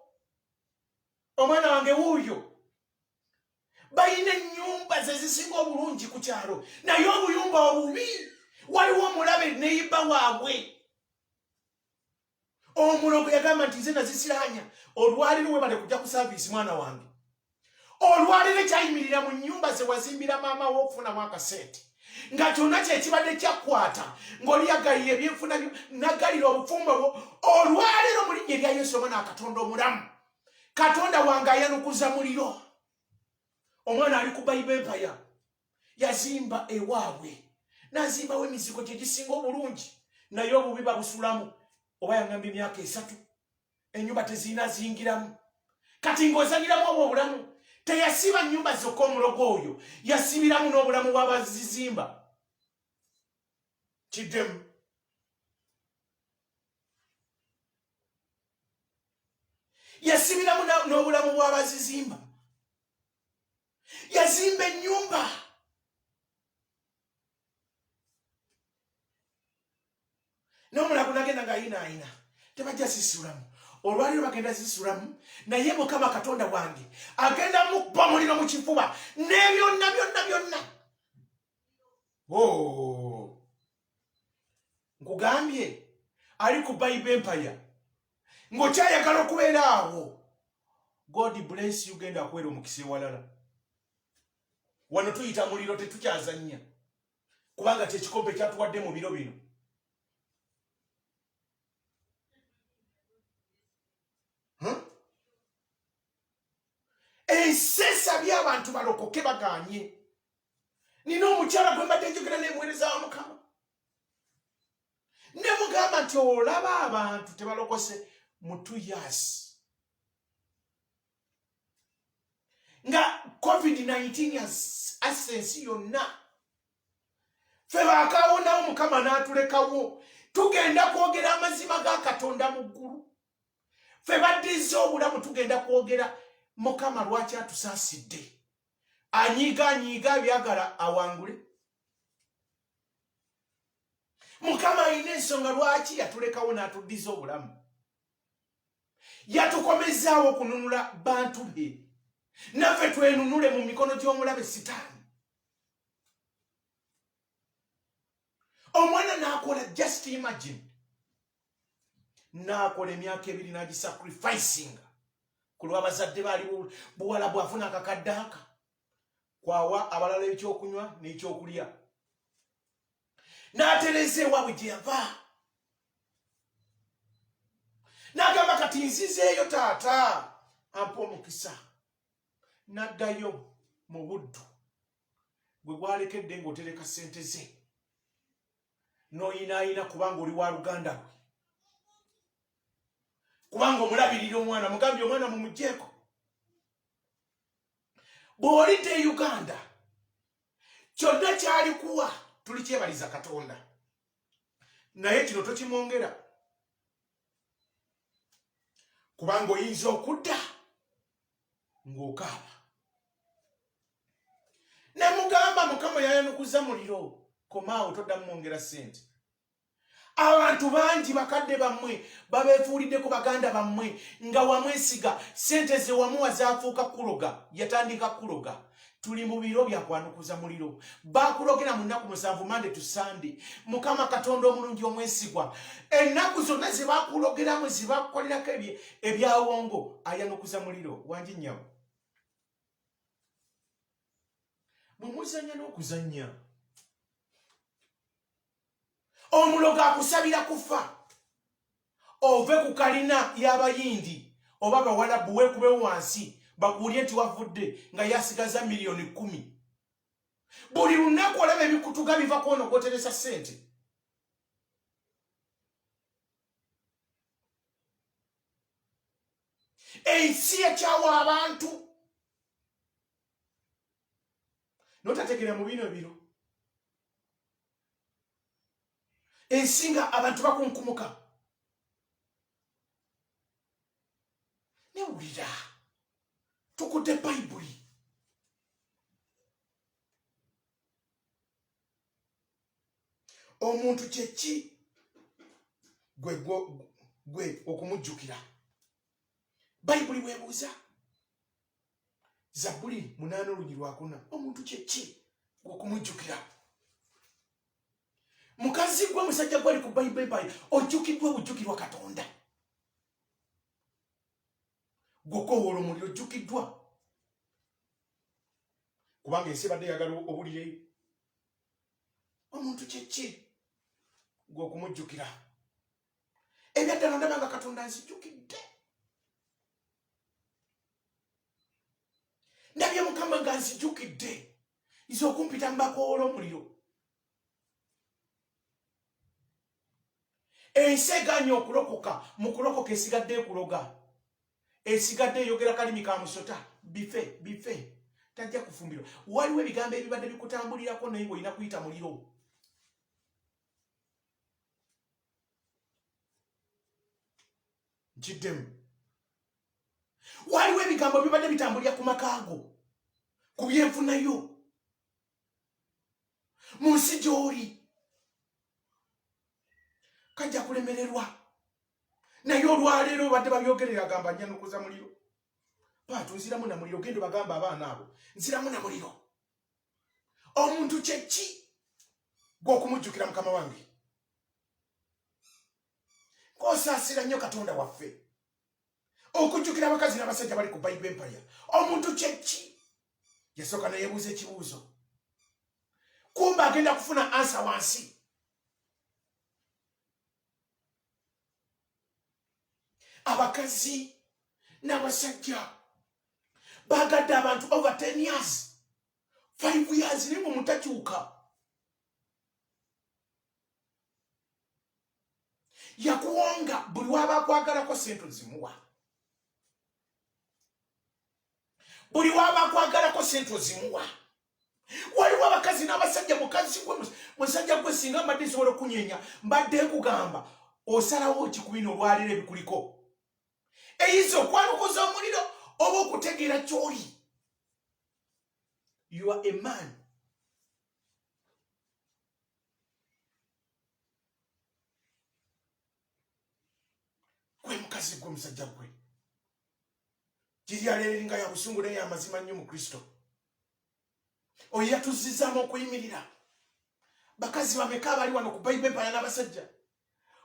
Omwana wange wuuyo balina ennyumba ze zisinga obulungi ku kyalo naye obuyumba obubi waliwo omulabe neyiba waabwe. Omulogo yagamba nti nze nazisiranya olwaliro we bale kujja ku service mwana wange. Olwaliro kyayimirira mu nnyumba ze wazimbira maama wo okufunamu akasente nga kyonna kyekibadde kyakwata ng'oli yagalira ebyenfuna byo nagalira obufumbo bwo. Olwaliro mu linnya erya Yesu omwana Katonda omulamu Katonda wange ayanukuza muliro. Omwana ali ku Bible Empire yazimba ewaabwe n'azimbawo emizigo gye gisinga obulungi naye obubi babusulamu. Oba yangambye emyaka 3 ennyumba tezirina ziyingiramu. Kati ng'ozanyiramu obwo obulamu teyasiba nnyumba zokka omulogo oyo yasibiramu n'obulamu bw'abazizimba. Kiddemu. Yasibiramu n'obulamu bw'abazizimba. Yazimba ennyumba. N'omulago nagenda ng'ayina tebajja zisulamu. Olwaliro bagenda zisulamu naye Mukama Katonda wange agenda mukubba muliro mu kifuba n'ebyonna byonna. Nkugambye ali ku Bible Empire ng'okyayagala okubeera awo. God bless you genda akwera omukisa ewalala. Wano tuyita muliro tetukyazannya kubanga kyekikompe kyatuwadde mu biro bino. Ensesa by'abantu balokoke bagaanye. Nina omukyala gwe mbadde njogera n'emuweereza wa Mukama ne mugamba nti olaba abantu tebalokose mu 2 years nga COVID-19 asensi yonna fe bakaawonawo Mukama n'atulekawo tugenda kwogera amazima ga Katonda mu ggulu fe baddiza obulamu tugenda kwogera Mukama lwaki atusaasidde anyiiga byagala awangule Mukama alina ensonga lwaki yatulekawo n'atuddiza obulamu yatukomezaawo okununula bantu be naffe twenunule mu mikono gy'omulabe Sitaani omwana n'akola just imagine n'akola emyaka 2 n'agisacrificing ku lw'abazadde baali buwala bwafuna akakadde aka kwawa abalala ekyokunywa n'ekyokulya n'atereza ewaabwe gye yava n'agamba kati nzizeeyo taata ampa omukisa n'addayo mu buddu gwe gwalekedde ng'otereka ssente ze n'oyinaayina kubanga oli wa luganda lwe kubanga omulabirira omwana mugambye omwana mumugjeeko bw'olidde Uganda kyonna kyalikuwa tulikyebaliza Katonda naye kino tokimwongera kubanga oyinza okudda ng'okaaba ne mugamba Mukama yayanukuza muliro komaawo toddamu mwongera ssente abantu bangi bakadde bammwe babeefuuliddeko baganda bammwe nga wamwesiga ssente ze wamuwa zaafuuka kuloga yatandika kuloga tuli mu biro byakwanukuza muliro bakulogera mu nnaku 7 Monday to Sunday Mukama Katonda omulungi omwesigwa ennaku zonna ze bakulogeramu ze bakukolerako ebyawongo ayanukuza muliro wangi nnyawo bwe muzannya n'okuzannya omulogo akusabira kufa ove ku kalina y'abayindi oba bawalabu weekubewo wansi bakuulye nti wavudde nga yasigaza miliyoni 10 buli lunaku olaba ebikutuga biva kwono gwoteresa ssente ensi ekyawa abantu notategera mu bino biro ensinga abantu bakunkumuka newulira tukudde Bayibuli omuntu kyeki gwe okumujjukira Bayibuli weebuuza Zabbuli 8:4 omuntu kyeki gwe okumujjukira mukazi gwe musajja gwali ku Bayibuli ojjukiddwa bujjukirwa Katonda gwokowola omuli ojjukiddwa kubanga ensi badde yagala obulire omuntu kyeki gwe okumujjukira ebyaddala ndaba nga Katonda nzijjukidde ndabye Mukama nga nzijjukidde nze okumpita mu bakoola omuliro ensi eganye okulokoka mu kulokoka esigadde ekuloga esigadde eyogera kalimi ka musota bife tajja kufumbirwa waliwo ebigambo ebibadde bikutambulirako naye ng'olina kuyita muliro nkiddemu waliwo ebigambo bibadde bitambulira ku makaago ku byenfunayo mu nsi gy'oli kajja kulemererwa naye olwaleero badde babyogerera agamba nyanukuza muliro paatu nziramu na muliro gende bagamba abaana abo nziramu na muliro omuntu kyeki gw'okumujjukira Mukama wange k'osaasira nnyo Katonda waffe okujjukira abakazi n'abasajja bali ku Bible Empire omuntu kyeki yasooka neyeebuuza ekibuuzo kumba agenda kufuna ansa wansi abakazi n'abasajja bagadde abantu over 10 years 5 years naye mutakyuka yakuwonga buli waba akwagalako sente zimuwa. Buli waba akwagalako sente ozimuwa. Waliwo abakazi n'abasajja mukazi gwe musajja gwe singa mbadde nsobola okunyenya mbadde nkugamba osalawo kikubina olwaliro ebikuliko. Eyinza okwalukoza omuliro oba okutegeera ky'oli. You are a man. Gwe mukazi gwe musajja gwe. Giri aleeringa ya busungu naye amazima nnyo mu Kristo. Oyo yatuzzizaamu okuyimirira. Bakazi bameka abali wano ku Bible Empire n'abasajja.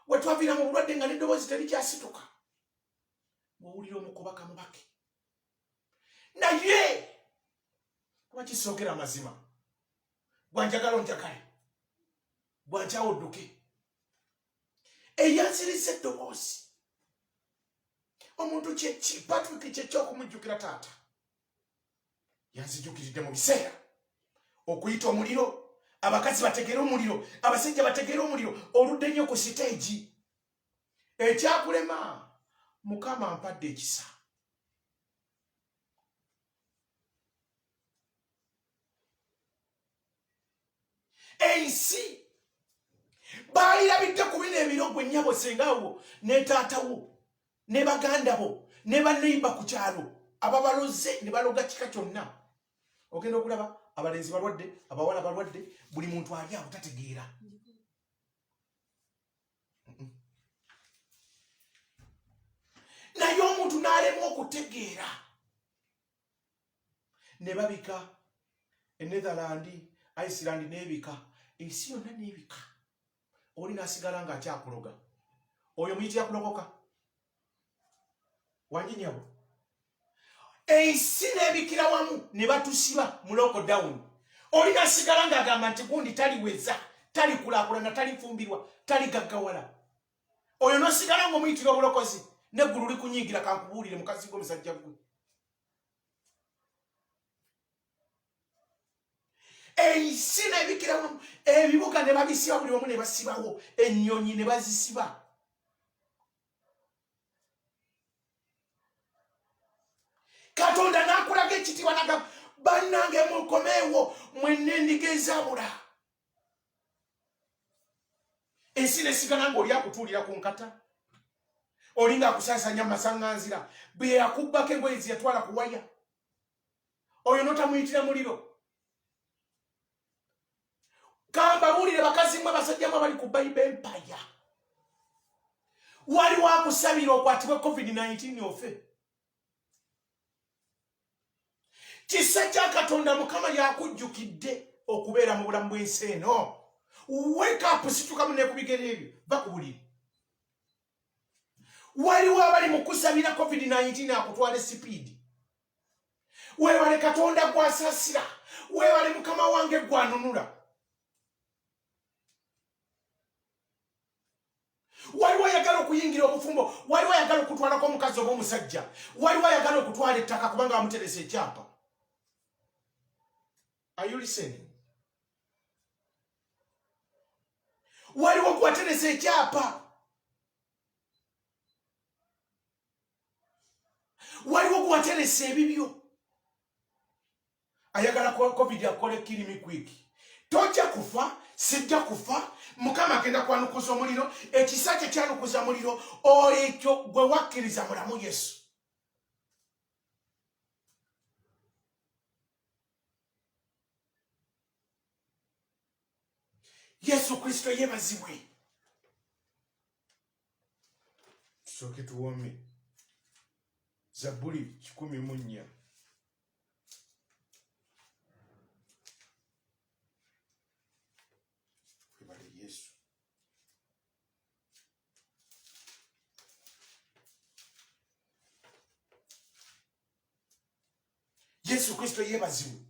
We twavira mu bulwadde nga n'eddoboozi terikyasituka. Bw'owulira omukubaka mubake. Naye kuba kisookera amazima. Bwanjagala onjagale. Bwankyawo odduke. Eyanzirizza eddoboozi. Omuntu kyeki Patrick kyekyokumujjukira taata. Yanzijukiridde mu biseera. Okuyita omuliro. Abakazi bategeera omuliro. Abasajja bategeera omuliro. Oludde nnyo ku siteegi. Ekyakulema Mukama ampadde ekisa. Ensi baayirabidde ku bino ebiro gwe nnyabo sengaawo ne taatawo ne baganda bo ne baneiba ku kyalo ababaloze ne baloga kika kyonna. Ogenda okulaba abalenzi balwadde, abawala balwadde, buli muntu ali awo tategeera. Naye omuntu n'alemwa okutegeera. Ne babika Netherland, Iceland n'ebika. Ensi yonna n'ebika. Oli n'asigala ng'akyakuloga. Oyo muyiti yakulogoka. Wanyinyabo. Ensi n'ebikira wamu ne batusiba mu lockdown. Oli n'asigala ng'agamba nti gundi taliweza, talikulaakulana, talifumbirwa, taligaggawala. Oyo n'asigala ng'omuyitira obulokozi. Neggulu likunyiigira kankubuulire mukazi gwe musajja gwe. Ensi n'ebikira wamu. Ebibuga ne babisiba buli omu ne basibawo. Ennyonyi ne bazisiba. Katonda n'akulaga ekitiibwa n'agamba bannange mukomeewo mwenna endiga ezaabula. Ensi n'esigala ng'oli akutuulira ku nkata. Oli ng'akusaasanya masaŋŋanzira. Bwe yakubbako engoye ze yatwala ku waya. Oyo n'otamuyitira muliro. Kamba buulire bakazi mmwe basajja mmwe bali ku Bible Empire. Waliwo akusabira okwatibwa COVID-19 ofe. Kisa kya Katonda Mukama yakujjukidde okubeera mu bulamu bw'ensi eno. Wake up, situka mu nekubigere ebyo. Va ku buliri. Waliwo abali mu kusabira COVID-19 akutwale sipiidi. Weewale Katonda gw'asaasira. Weewale Mukama wange gw'anunula. Waliwo ayagala okuyingira obufumbo. Waliwo ayagala okutwalako omukazi oba omusajja. Waliwo ayagala okutwala ettaka kubanga amuteresa ekyapa. Are you listening? Waliwo gwateresa ekyapa. Waliwo gwateresa ebibyo. Ayagala COVID akole kirimi quick. Tojja kufa, sijja kufa. Mukama agenda kwanukuza omuliro. Ekisa kye kyanukuza muliro ekyo gwe wakkiriza mulamu Yesu. Yesu Kristo yebazibwe. Tusooke tuwome. Zaburi 14. Kwebale Yesu. Yesu Kristo yebazibwe.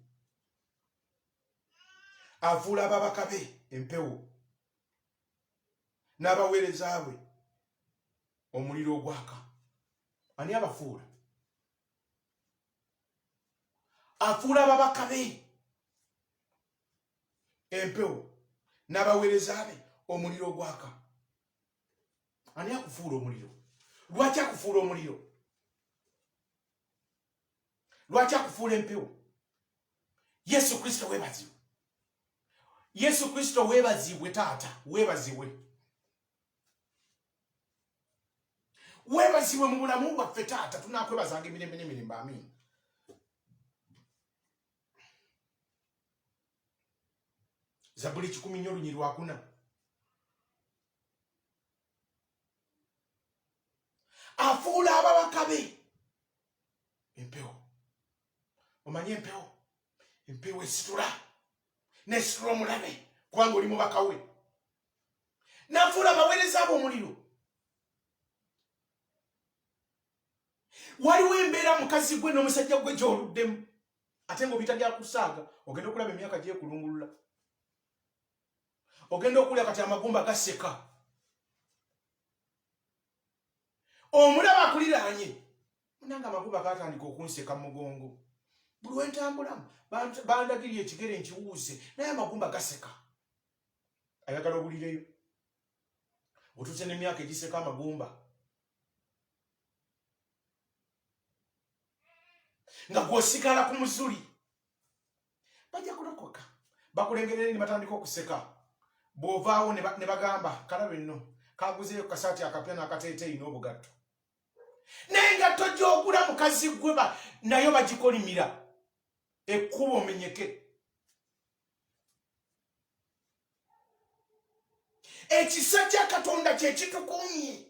Afuula ababaka be empewo n'abaweereza bwe omuliro ogwaka. Ani abafuula? Afuula ababaka be empewo n'abaweereza be omuliro ogwaka. ani akufuula omuliro? Lwaki akufuula omuliro? Lwaki akufuula empewo? Yesu Kristo weebazibwe. Yesu Kristo weebazibwe taata, weebazibwe. Weebazibwe mu bulamu bwaffe taata, tunaakwebazanga emirembe n'emirembe. Amiina. Zabuli 10:4. Afuula ababaka be empewo. Omanyi empewo? Empewo esitula. Nesitula omulabe kubanga oli mubaka we. N'afuula abaweereza ab'omuliro. Waliwo embeera mukazi gwe n'omusajja gwe gy'oluddemu. Ate ng'obita bya kusaaga, ogenda okulaba emyaka gy'ekulungulula. Ogenda okulya kati amagumba gaseka. Omulaba akuliraanye. Munanga amagumba gatandika okunseka mu mugongo. Buli wentambulamu bandagirye ekigere nkiwuuse naye amagumba gaseka. Ayagala obulireyo. Otuuse n'emyaka egiseka amagumba. Nga gwosigala ku muzuli. Bajja kulokoka. Bakulengerera ne batandika okuseka. Bw'ovaawo ne bagamba kalabe nno kaguzeeyo kasaati akapya n'akateeteeyi n'obugatto. N'engatto gy'ogula mukazi gwe nayo bagikolimira. Ekkubo omenyeke. Ekisa kya Katonda kye kitukuumye.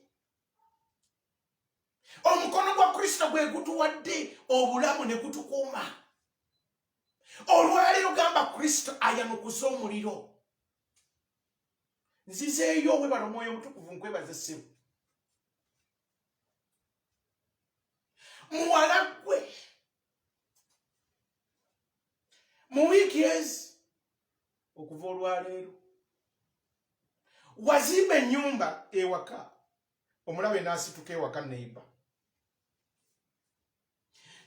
Omukono gwa Kristo gwe gutuwadde obulamu ne gutukuuma. Olwaleero gamba Kristo ayanukuza omuliro. Nzizeeyo we bano Mwoyo Mutukuvu nkwebaza ssebo. Muwala gwe mu wiiki ezi okuva olwaleero wazimba ennyumba ewaka, omulabe n'asituka ewaka neiba.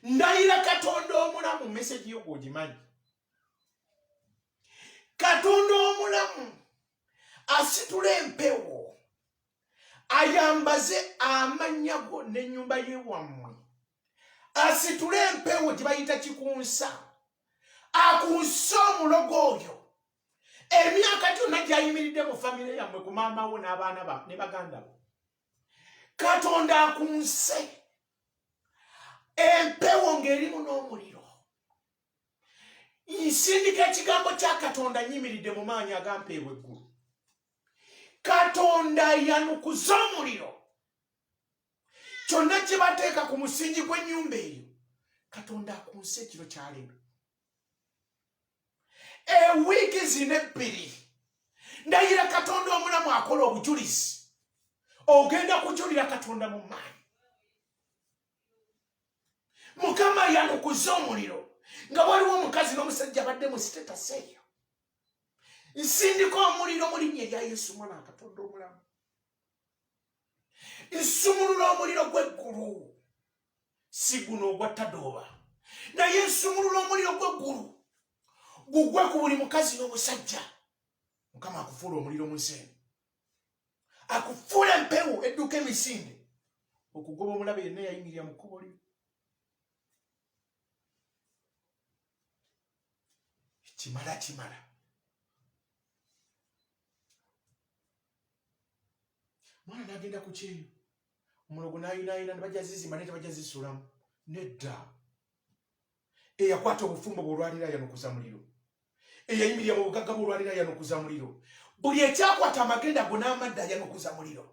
Ndayira Katonda omulamu, message yo gwogimanyi. Katonda omulamu asitula empewo ayambaze amannya go n'ennyumba ye wammwe. Asitula empewo gye bayita kikunsa. Akunsa omulogo oyo. Emyaka gyonna gyayimiridde mu famire yammwe ku maama wo n'abaana ba ne baganda bo. Katonda akunse. Empewo ng'erimu n'omuliro. Nsindika ekigambo kya Katonda nyimiridde mu maanyi agampeebwa eggulu. Katonda yanukuza omuliro. Kyonna kye bateeka ku musingi gw'ennyumba eyo, Katonda akunse ekiro kya leero. Ewiiki zino ebbiri ndayira Katonda omulamu akola obujulizi. Ogenda kujulira Katonda mu maanyi. Mukama yanukuza omuliro. Nga waliwo omukazi n'omusajja badde mu status eyo. Nsindika omuliro mu linnya erya Yesu mwana wa Katonda omulamu. Nsumulula omuliro gw'eggulu. Si guno ogwa Tadooba. Naye nsumulula omuliro gw'eggulu. Gugwe ku buli mukazi n'omusajja. Mukama akufuula omuliro mu nsi. Akufuula empewo edduka emisinde. Okugoba omulabe yenna yayimirira mu kkubo lyo. Kimala kimala. Mwana n'agenda ku kyeyo. Omulogo n'ayinaayina ne bajja zizimba naye tebajja zisulamu. Nedda. Eyakwata obufumbo bw'olwalira yanukuza muliro. Eyayimirira mu bugagga bw'olwalira yanukuza muliro. Buli ekyakwata amagenda go n'amadda yanukuza muliro.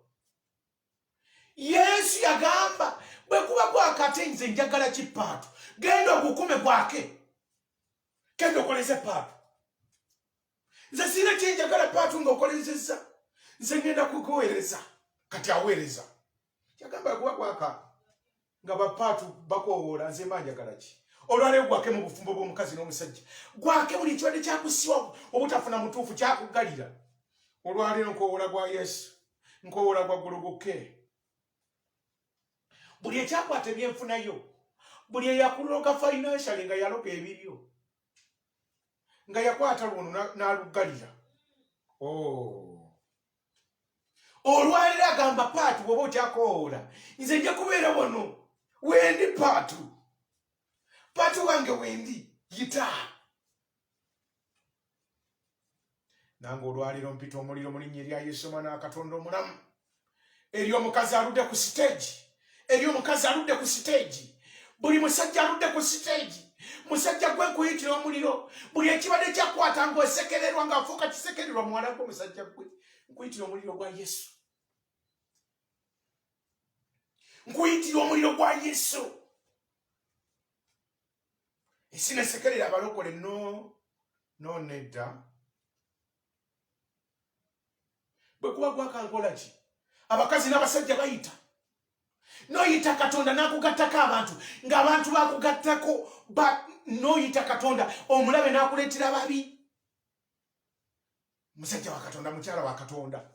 Yesu yagamba bwe kuba gwakate nze njagala kipaatu. Genda ogukume gwake. Kendo okoleze paatu. Nze sina kye njagala paatu ng'okolezezza. Nze ngenda kukuweereza. Kati aweereza. Yagamba gwaka nga bapaatu bakoowoola nze mba njagala ki. Olwaleero gwake mu bufumbo bw'omukazi n'omusajja. Gwake buli kirwadde kyakusiwa obutafuna mutuufu kyakugalira. Olwaleero nkoowoola gwa Yesu. Nkoowoola gwa Gologoke. Buli ekyakwata ebyenfunayo. Buli eyakuloka financially nga yaloka ebiryo. Nga yakwata luno n'alugalira. olwalira agamba Paatu bw'oba okyakoola nze nja kubeera wano wendi Paatu wange wendi yita. Nange olwaliro mpita omuliro mu linnya erya Yesu Omwana wa Katonda omulamu. Eri omukazi aludde ku siteegi. Buli musajja aludde ku siteegi. Musajja gwe nkuyitira omuliro. Buli ekibadde kyakwata ng'osekererwa ng'afuuka kisekererwa muwala gwe musajja gwe. Nkuyitira omuliro gwa Yesu. Esi nesekerera abalokole no nedda. Bwe kuba gwakankola ki? Abakazi n'abasajja bayita. Noyita Katonda n'akugattako abantu. Ng'abantu bakugattako noyita Katonda omulabe n'akuleetera babi. Musajja wa Katonda, mukyala wa Katonda.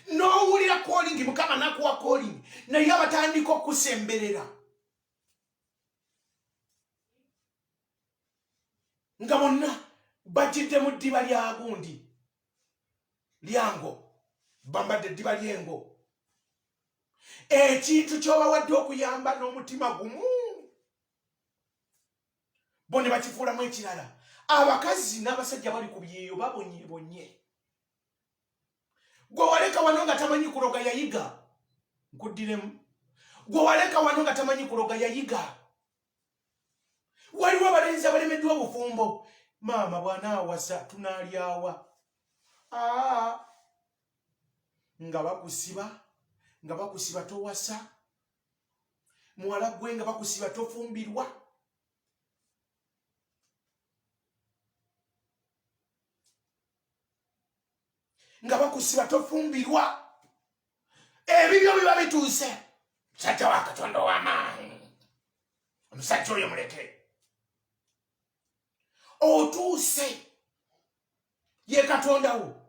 N'owulira calling, Mukama n'akuwa calling, naye abatandika okusemberera. Nga bonna bajjidde mu ddiba lya gundi. Lyango. Bambadde eddiba lyengo. Ekintu ky'obawadde okuyamba n'omutima gumu. Bo ne bakifuulamu ekirala. Abakazi n'abasajja bali ku byeyo babonye. Gwe waleka wano nga tamanyi kuloga yayiga. Nkuddiremu. Gwe waleka wano nga tamanyi kuloga yayiga. Waliwo abalenzi abalemeddwa obufumbo. Maama bw'anaawasa tunaalyawa. Nga bakusiba towasa. Muwala gwe nga bakusiba tofumbirwa. Nga bakusiba tofumbirwa. Ebibyo biba bituuse. Musajja wa Katonda w'amaanyi. Omusajja oyo muleke. Otuuse. Ye Katonda wo.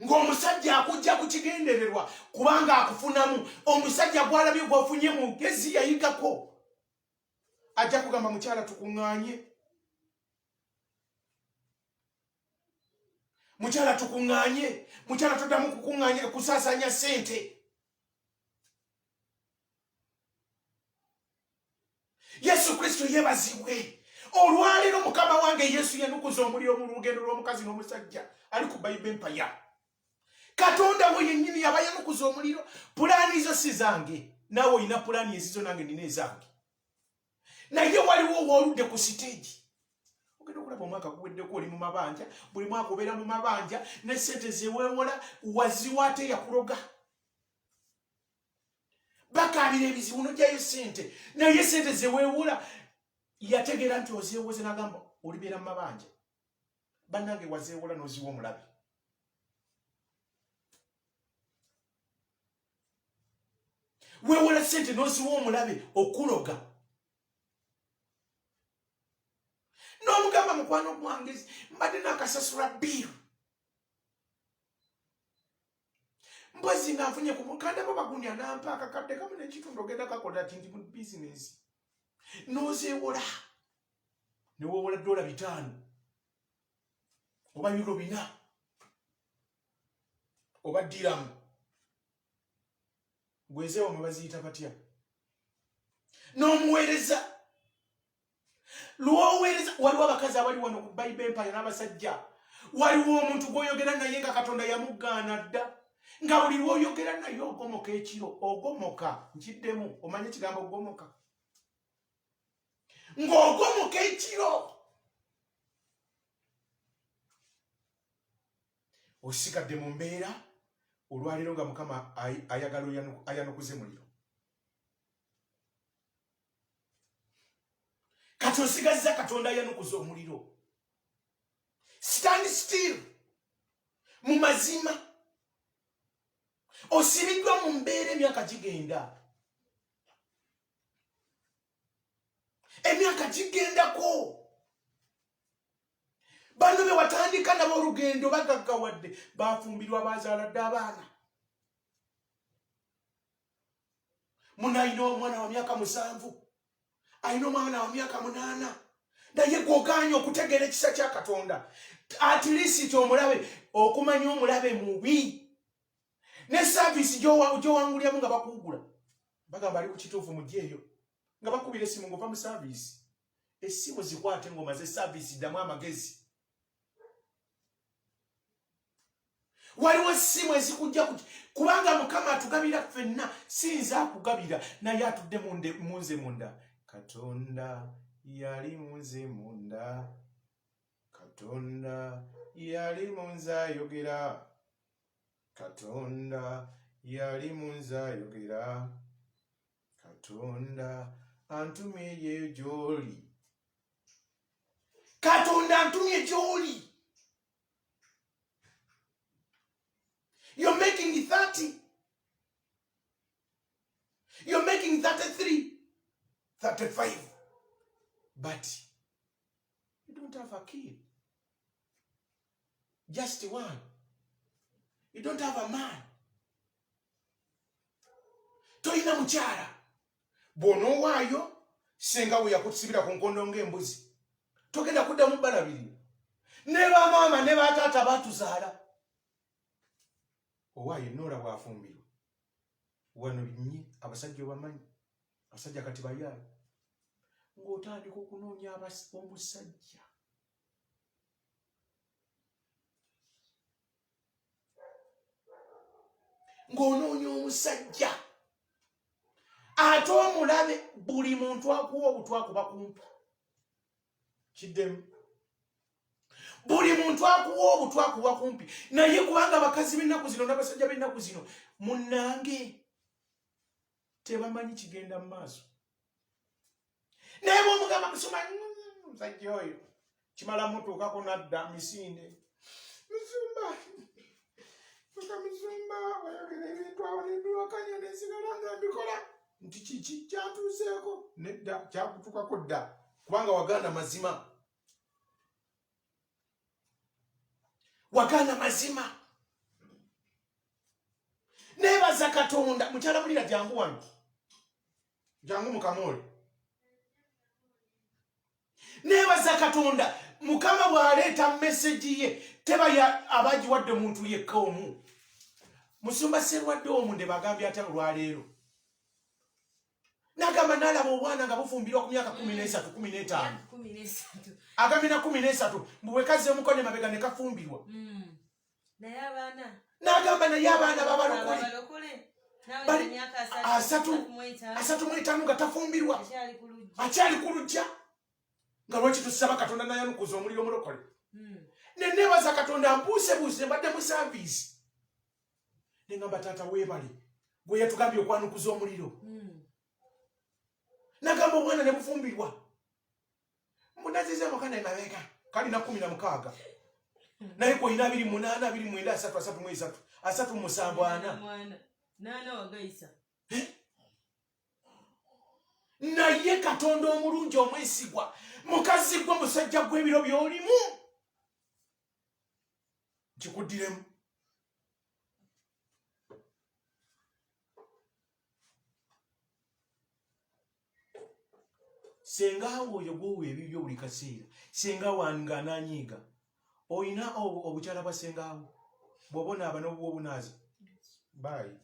Ng'omusajja akujja ku kigendererwa kubanga akufunamu. Omusajja gw'alabye gw'ofunye mu gezi yayigako. Ajja kugamba mukyala tukuŋŋaanye. Mukyala tukuŋŋaanye. Mukyala toddamu kukuŋŋaanye kusaasanya ssente. Yesu Kristo yeebazibwe. Olwaleero Mukama wange Yesu yanukuza omuliro mu lugendo lw'omukazi n'omusajja ali ku Bayiba Empire. Katonda we yennyini yaba yanukuza omuliro. Pulaani zo si zange. Naawe olina pulaani ezizo nange nina ezange. Naye waliwo owooludde ku siteegi. Ogenda okulaba omwaka guweddeko oli mu mabanja. Buli mwaka obeera mu mabanja ne ssente zeweewola waziwa ate yakuloga. Bakaabira ebizibu n'ojjayo ssente. Naye ssente zeweewola yategeera nti ozeewoze n'agamba olibeera mu mabanja. Bannange wazeewola n'oziwa omulabe. Weewola ssente n'oziwa omulabe okuloga. N'omugamba mukwano gwange mbadde n'akasasula bbiiru. Mpozi nga nfunye ku mukandako bagundi anampa akakadde kamu n'ekitundu ogenda kakola ati ndi mu bizinesi. N'ozeewola. Ne weewola $5 oba euro 4 oba diramu. Gwezeewo mwe baziyita batya. N'omuweereza. Lwoweereza waliwo abakazi abali wano ku Bayiba Empire n'abasajja. Waliwo omuntu gw'oyogera naye nga Katonda yamuggaana dda. Nga buli lw'oyogera naye ogomoka ekiro. Ogomoka. Nkiddemu. Omanye ekigambo ogomoka. Ng'ogomoka ekiro. Osigadde mu mbeera olwaleero nga Mukama ayagala ayanukuze muliro. Kati osigazza Katonda ayanukuza omuliro. Stand still. Mu mazima. Osibiddwa mu mbeera emyaka gigenda. Emyaka gigendako. Bano be watandika nabo olugendo bagaggawadde bafumbirwa bazaaladde abaana. Munayina omwana wa myaka 7 alina omwana wa myaka 8 naye gwogaanya okutegeera ekisa kya Katonda at least omulabe okumanya omulabe mubi ne service gyowangulyamu nga bakuugula bagamba ali ku kituufu mujjeeyo nga bakubira essimu ng'ova mu service essimu zikwate ng'omaze service ddamu amagezi waliwo essimu ezikujja kubanga Mukama atugabira ffenna sinza akugabira naye atudde munze munda Katonda yali munze munda Katonda yali munze ayogera Katonda yali munze ayogera Katonda antumye gy'oli Katonda antumye gy'oli. You're making 30. You're making 33, 35. But you don't have a kid. Just one. You don't have a man. Toina mukyala. Bw'onowaayo senga we yakutsibira ku nkondo ng'embuzi. Togenda kuddamu balabirira. Ne bamaama ne bataata batuzaala. Owaayo Nora bw'afumbirwa. Wano nnyi abasajja obamanyi. Abasajja kati bayaala. Ng'otandika okunoonya omusajja. Ng'onoonya omusajja. Ate omulabe buli muntu akuwa obutwa kuba kumpa. Kiddemu. Buli muntu akuwa obutwa kuba kumpi. Naye kubanga abakazi b'ennaku zino n'abasajja b'ennaku zino munnange tebamanyi kigenda mu maaso. Naye bw'omugamba kusoma musajja oyo kimala mutuukako nadda misinde. Musumba wayogera ebintu awo n'ebiwakanya n'esigala nga mbikola. Nti kiki kyatuuseeko nedda kyakutukako dda kubanga wagaana mazima. Wagaana mazima. Neebaza Katonda. Mukyala mulira jangu wano. Jangu mukamole. Neebaza Katonda. Mukama bw'aleeta message ye teba ya abagiwadde muntu yekka omu. Musumba Sserwadde omu bagambye ate olwaleero. Nagamba nalaba obwana nga bufumbirwa ku myaka 13, 15. Agambye na 13 mbwekaze omukone mabega ne kafumbirwa. Naye abaana. Nagamba naye abaana babalokole. Bali myaka 35 nga tafumbirwa. Akyali ku luggya. Nga lwaki tusaba Katonda nayanukuza omuliro mulokole. Nenebaza Katonda mbuuse mbadde mu service. Nengamba taata weebale. Gwe yatugambye okwanukuza omuliro. Nagamba omwana ne bufumbirwa. Munazize amakana emabega. Kali na 16. Naye kwa 28, 29, 33, 37. Nana wagaisa. Naye Katonda omulungi omwesigwa. Mukazi gwe musajja gw'ebiro by'olimu. Kikuddiremu. Senga oyo gwowe ebibyo buli kaseera. Senga wanga ananyiiga. Oyina obukyala bwa sengawo. Bw'obona aba n'obw'obunaazi. Bye.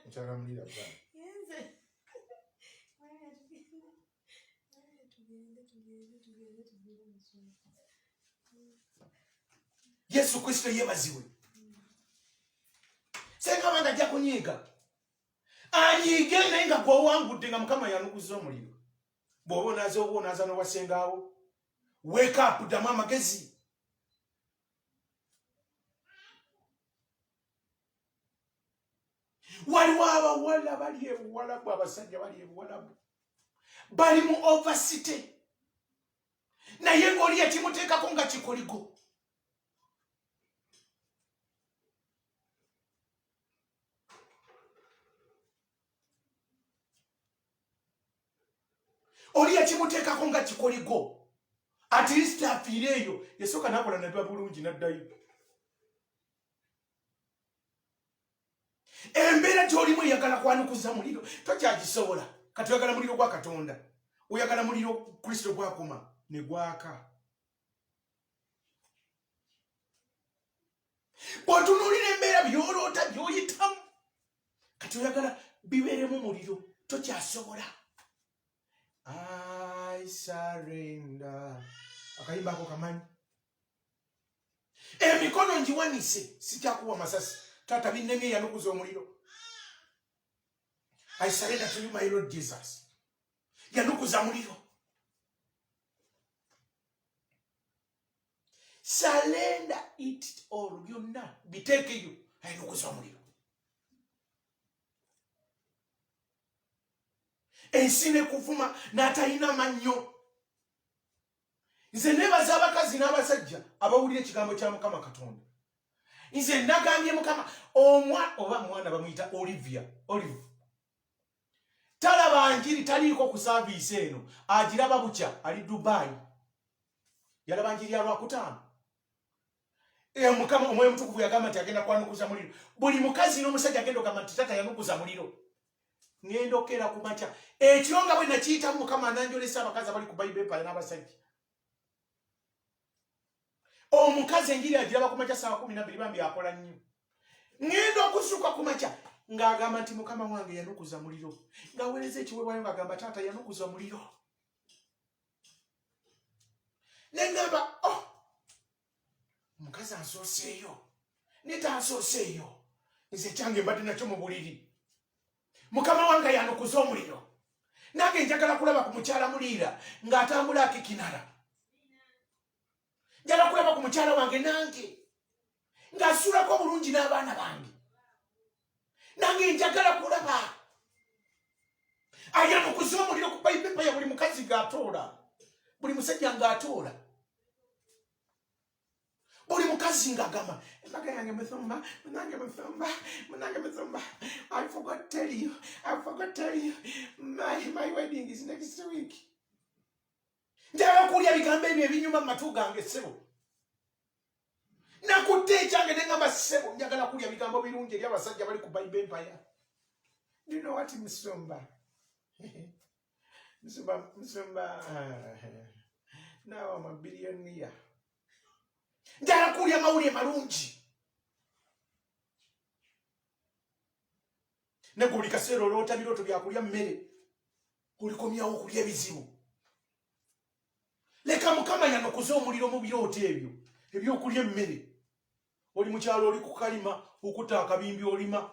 Mukyala mulira bye. Yesu Kristo yebaziwe. Senga wanga ajja kunyiiga. Anyiige naye nga gw'owangudde nga Mukama yanukuza omuliro. Bw'obonaza n'owasengawo. Wake up ddamu amagezi. Waliwo abawala bali ebuwalabu, abasajja bali ebuwalabu. Bali mu overcity. Naye ng'oli yakimuteekako nga kikoligo. Oli yakimuteekako nga kikoligo. At least afiire eyo. Yasooka nakola nabba bulungi naddayo. Embeera gy'olimu eyagala kwanukuza muliro. Tokyagisobola. Kati oyagala muliro gwa Katonda. oyagala muliro Kristo gwakoma ne gwaka. Bw'otunuulira embeera by'oloota by'oyitamu kati oyagala bibeeremu muliro tokyasobola. I surrender. Akayimba ako kamanyi. Emikono ngiwanise sikyakuwa masasi. Taata binnemye yanukuza omuliro. I surrender to you, my Lord Jesus. Yanukuza muliro. Surrender it all. Byonna biteekeyo. Yanukuza muliro. Ensi ne kuvuma n'atalina mannyo. Nze nebaza abakazi n'abasajja abawulira ekigambo kya Mukama Katonda. Nze nagambye Mukama oba mwana bamuyita Olive. Talaba njiri taliiko ku service eno. Agiraba bukya ali Dubai. Yalaba njiri ya Lwakutaano. Mukama omwoyo mutukuvu yagamba nti agenda kwanukuza muliro. Buli mukazi n'omusajja agenda okugamba nti taata yanukuza muliro. Ngendo kera ku makya. Ekiro nga bwe nakiyita Mukama ananjolesa abakazi abali ku Bible Empire n'abasajja. Omukazi enjiri agiraba ku makya saa 12 bambi akola nnyo. Ngendo okusuka ku makya ng'agamba nti Mukama wange yanukuza muliro. Ng'aweereza ekiweebwayo ng'agamba taata yanukuza muliro. Nengamba omukazi ansooseeyo. Netansooseeyo. Nze kyange mbadde nakyo mu buliri. Mukama wange yanukuza omuliro. Nange njagala kulaba ku mukyala muliira ng'atambula akikinala. Njagala kulaba ku mukyala wange nange ng'asulako bulungi n'abaana bange. Nange njagala kulaba ayanukuza omuliro ku Bible Empire buli mukazi ng'atoola. Buli musajja ng'atoola. Buli mukazi ng'agamba embaga yange musumba, munange musumba. I forgot to tell you. My wedding is next week. Njagala kulya bigambo ebyo ebinyuma mu matu gange ssebo. Nakutte ekyange ne ngamba ssebo njagala kulya bigambo birungi eri abasajja bali ku Bible Empire. Do you know what musumba? Musumba. Now I'm a billionaire. Njagala kulya mawulire malungi. Ne buli kaseera oloota birooto bya kulya mmere. Olikomyawo okulya ebizibu. Leka Mukama yanukuza omuliro mu birooto ebyo. Ebyokulya emmere. Oli mu kyalo oli ku kalima okutta akabimbi olima.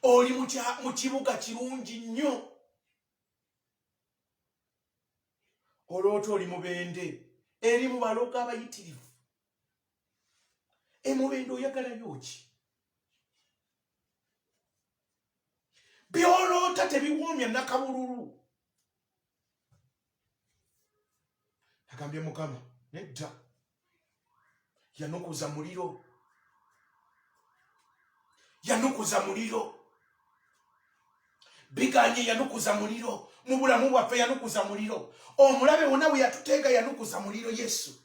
Oli mu kibuga kirungi nnyo. Oloota oli mubende. Eri mu baloka abayitirivu. Emubende oyagalayo ki? Byoloota tebiwoomya nakabululu. Agambye Mukama nedda. Yanukuza muliro. Biganye yanukuza muliro. Mu bulamu bwaffe yanukuza muliro. Omulabe wonna bwe yatuteega yanukuza muliro Yesu.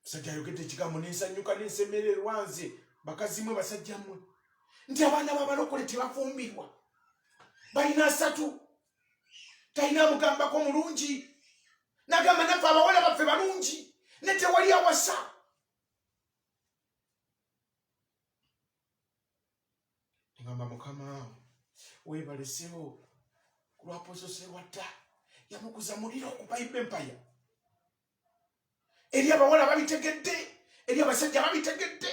Musajja ayogedde ekigambo n'ensanyuka n'ensemererwa nze bakazi mwe basajja mmwe. Nti abaana b'abalokole tebafumbirwa. Balina 3. Talina mugambako mulungi. Nagamba naffe abawala baffe balungi. Ne tewali awasa. Ngamba Mukama weebale ssebo ku lw'Apostol Serwadda yanukuza muliro ku Bible Empire. Eri abawala babitegedde. Eri abasajja babitegedde.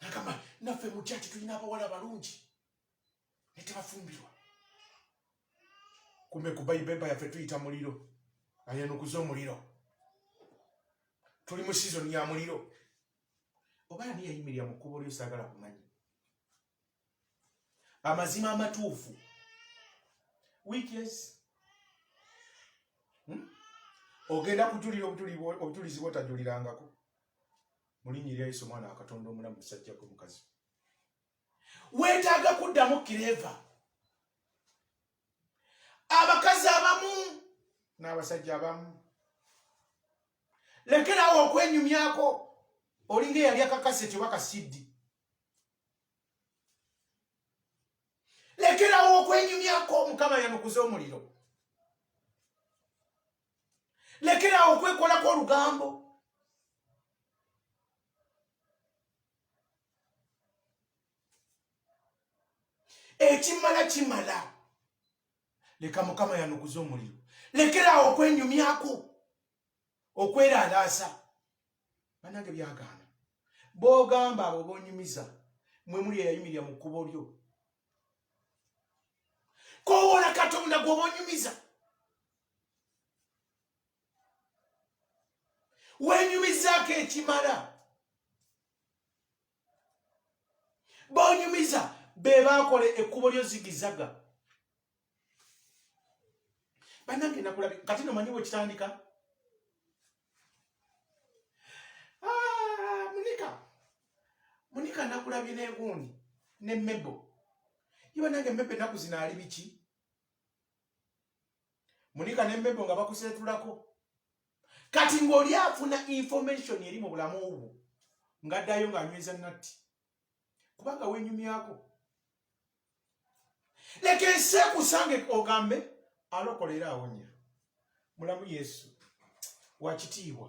Nagamba naffe mu kyaki tulina abawala balungi ne tebafumbirwa. Kumbe ku Bible Empire yaffe tuyita muliro. Ayanukuza omuliro. Tuli mu season ya muliro. Oba ani yayimirira mu kkubo ly'osaagala kumanya. Amazima amatuufu. Weekends. Ogenda kujulira obujulizi bw'otajulirangako. Mu linnya erya Yesu Mwana wa Katonda omulamu musajja gwe mukazi. Weetaaga kuddamu kireva. abakazi abamu n'abasajja abamu. Lekerawo okwenyumyako olinga eyali akakaseti oba kasidi. Lekerawo okwenyumyako Mukama yanukuza omuliro. Lekerawo okwekolako olugambo. Ekimala kimala. Leka Mukama yanukuza omuliro. Lekerawo okwenyumyako. Okweralaasa. Banange byagaana. Bogamba abo bonyumiza. Mwe muli eyayimirira mu kkubo lyo. Kowola Katonda gw'obonyumiza. Wenyumizaako ekimala. Bonyumiza be baakole ekkubo lyo zigizaga. Banange nakulabi kati nomanyi bwe kitandika. Munika nakulabye n'eguuni ne Mebo. Iba nange Mebo ennaku zino ali biki? Munika ne Mebo nga bakuseetulako. Kati ng'oli afuna information eri mu bulamu obwo ng'addayo ng'anyweza natti. Kubanga wenyumyako. Leka ensi ekusange ogambe alokolera awonya. Mulamu Yesu wakitiibwa.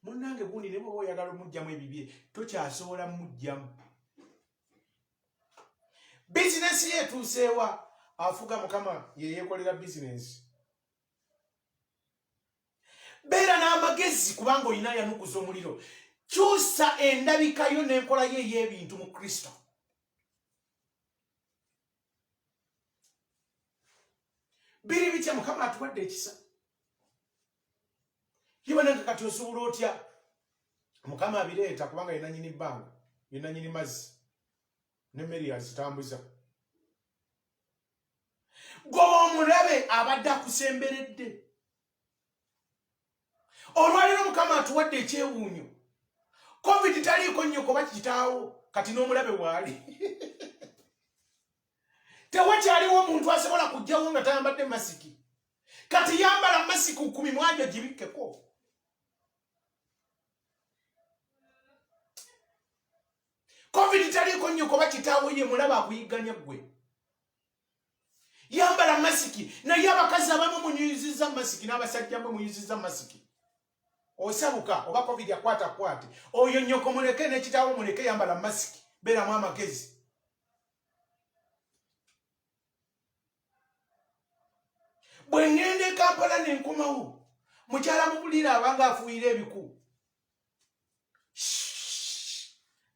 Munnange gundi ne bw'oba oyagala omugyamu ebibye tokyasobola mugyamu. Bizinesi ye etuuseewa afuga Mukama ye yeekolera bizinesi. Beera n'amagezi kubanga olina yanukuza omuliro. Kyusa endabika yo n'enkola ye ey'ebintu mu Kristo. Biri bitya Mukama atuwadde ekisa. Yiba nange kati osobola otya Mukama abireeta kubanga yena nyini bbanga, yena nyini mazzi n'emmere azitambuza. Gwe omulabe abadde akusemberedde. Olwaliro Mukama atuwadde ekyewuunyo. COVID taliiko nnyo kuba kitaawo kati n'omulabe waali. Tewakyaliwo omuntu asobola kujjawo nga tayambadde masiki. Kati yambala masiki 10 mwanja gibikkeko. COVID taliiko nnyo kuba kitaawo ye mulaba akuyigganya ggwe. Yambala masiki naye abakazi abamu munyuyiziza masiki n'abasajja mwe munyuyiziza masiki. Osabuka oba COVID akwate. Oyo nnyoko muleke n'ekitaawo muleke yambala masiki. Beeramu amagezi. Bwe ngende e Kampala ne nkomawo mukyala mubulira abanga afuuyira ebiku.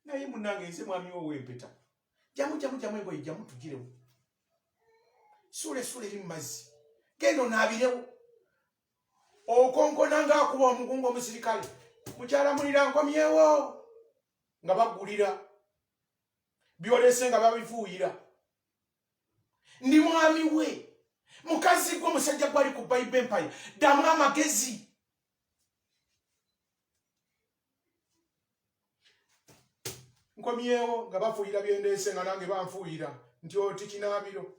Naye munnange nze mwami w'empeta. Jamu engoye jamu tugirewo. Sule eri mu mazzi. Genda onaabirewo. Okonkona ng'akuba omukungu omusirikale. Mukyala mulira nkomyewo. Nga baggulira. Byolese nga babifuuyira. Ndi mwami we. Mukazi gwe musajja gwali ku Bible Empire. Ddamu amagezi. Nkomyewo nga bafuuyira byendeese nga nange banfuuyira. Nti oti kinaabiro.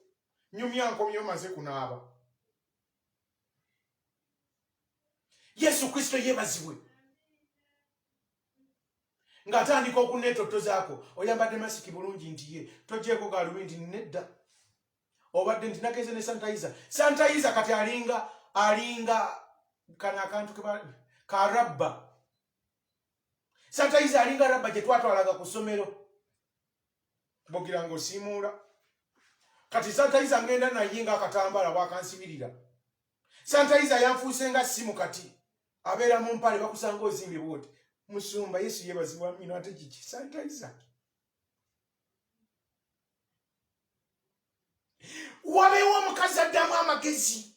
Nyumya nkomyewo maze kunaaba. Yesu Kristo yeebazibwe. Ng'atandika okuneetotozaako. Oyambadde masiki bulungi nti ye. Togyeko gaalubindi nedda. Obadde nti nakeze ne sanitizer. Sanitizer kati alinga kana akantu ka rabba. Sanitizer alinga rabba gye twatwalaga ku ssomero. Bogira ng'osiimuula. Kati sanitizer ngenda naye ng'akatambaala bw'akansibirira. Sanitizer yanfuuse nga ssimu kati. Abeera mu mpale bakusanga ozimbye bwoti. Musumba Yesu yeebazibwa mmino ate kiki sanitizer. Wabeewo omukazi addamu amagezi.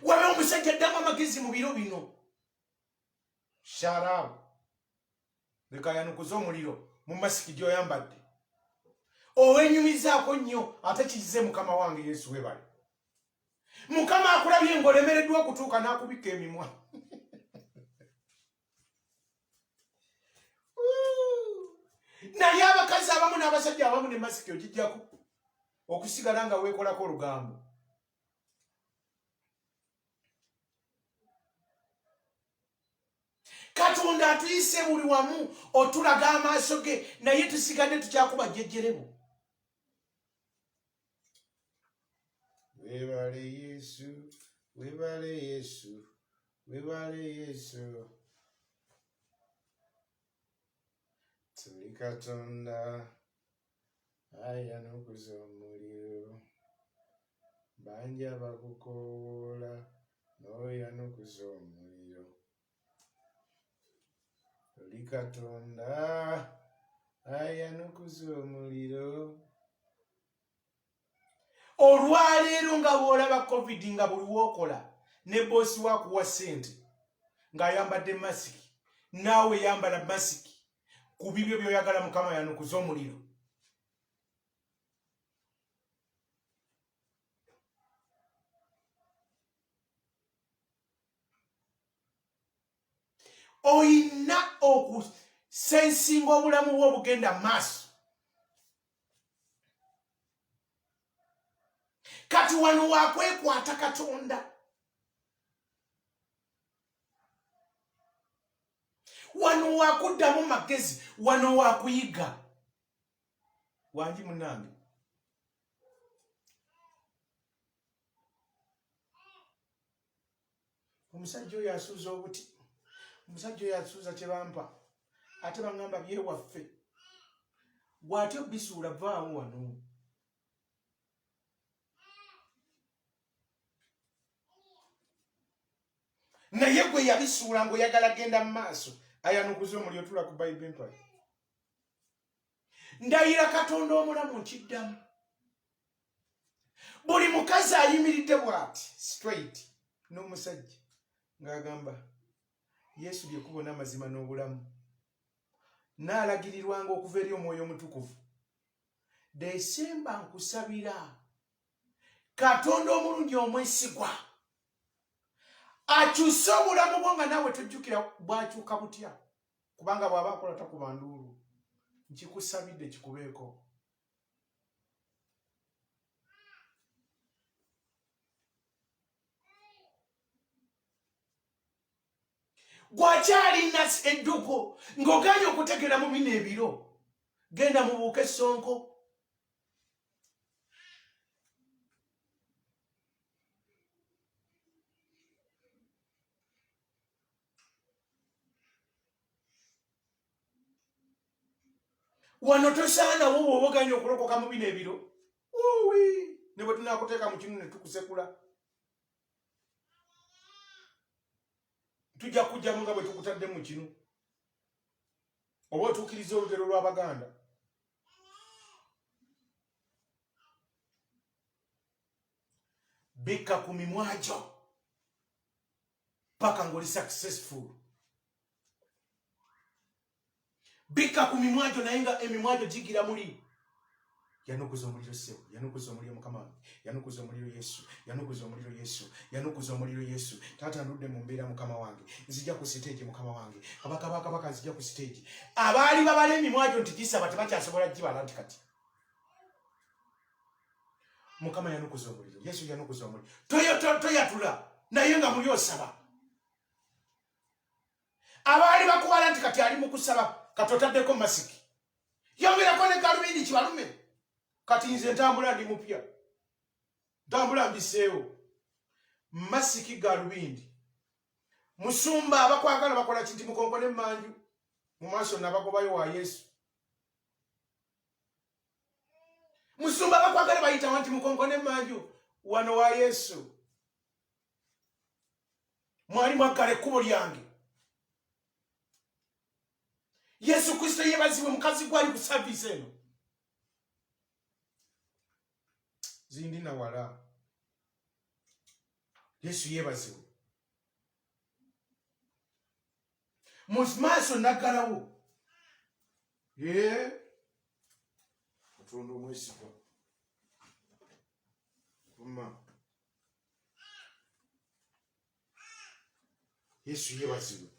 Wabeewo omusajja addamu amagezi mu biro bino. Sharaabu. Leka yanukuza omuliro mu masiki gy'oyambadde. Owenyumizaako nnyo ate kizize Mukama wange Yesu webale. Mukama akulabye ng'olemereddwa okutuuka n'akubika emimwa. Naye abakazi abamu n'abasajja abamu ne masiki ogijjako. okusigala nga weekolako olugambo. Katonda atuyise buli wamu otulaga amaaso ge naye tusigadde tukyakuba jjejjerebo. Webale Yesu, webale Yesu, webale Yesu. Tuli Katonda ayanukuza omuliro. Banja bakukoola n'oyanukuza omuliro. Tuli Katonda ayanukuza omuliro. Olwaleero nga bw'olaba COVID nga buli w'okola ne boosi wakuwa ssente ng'ayambadde masiki naawe yambala masiki ku bibyo by'oyagala Mukama yanukuza omuliro. Oyina okusensinga obulamu bwo obugenda maaso. Kati wano wakwekwata Katonda. Wano wakuddamu magezi, wano wakuyiga. Wangi munange. Omusajja oyo asuuza obuti. Omusajja oyo asuuza kye bampa. Ate bangamba byewaffe. Bw'atyo bisuula vaawo wano. Naye gwe yabisuula ng'oyagala genda mu maaso ayanukuza omuliro tula ku Bible Empire. Ndayira Katonda omulamu nkiddamu. Buli mukazi ayimiridde bw'ati straight n'omusajja ng'agamba Yesu lye kkubo n'amazima n'obulamu. Naalagirirwanga okuva eri Omwoyo Omutukuvu. Desemba nkusabira Katonda omulungi omwesigwa akyuse obulamu bwo nga naawe tojjukira bwakyuka butya, kubanga bw'aba akola takuba nduulu. Nkikusabidde kikubeeko. Gwakyalina edduko ng'ogaanye okutegeera mu bino ebiro, genda mubuuke Sonko. Wano tosaana wo bw'oba ogaanye okulokoka mu bino ebiro. Ne bwe tunaakuteeka mu kinu ne tukusekula. Tujja kujjamu nga bwe tukutadde mu kinu. Oba otuukiriza olugero lw'Abaganda. Bikka ku mimwa gyo paka ng'oli successful. Bikka ku mimwa gyo naye nga emimwa gyo gigira muli. Yanukuza omuliro ssebo, yanukuza omuliro Mukama wange, yanukuza omuliro Yesu, yanukuza omuliro Yesu, yanukuza omuliro Yesu. Taata ndudde mu mbeera Mukama wange, nzija ku siteegi Mukama wange, abakabaka nzija ku siteegi. Abaali babala emimwa gyo nti gisaba tebakyasobola gibala nti kati. Mukama yanukuza omuliro, Yesu yanukuza omuliro. Toyatula naye nga muli osaba. Abaali bakubala nti kati ali mu kusaba katotaddeko masiki. Yongerako ne galubindi kibalume. Kati nze ntambula ndi mupya. Ntambula mbiseewo. Masiki galubindi. Musumba abakwagala bakola kinti mukonkone mmanju. Mu maaso n'abagobayo wa Yesu. Musumba abakwagala bayita wanti mukonkone mmanju. Wano wa Yesu. Mwali mwagala ekkubo lyange. Yesu Kristo yebazibwe mukazi gwali ku service eno. Zindi na wala. Yesu yebazibwe. Musmaso nagalawo. Katonda omwesigwa. Yesu yebazibwe.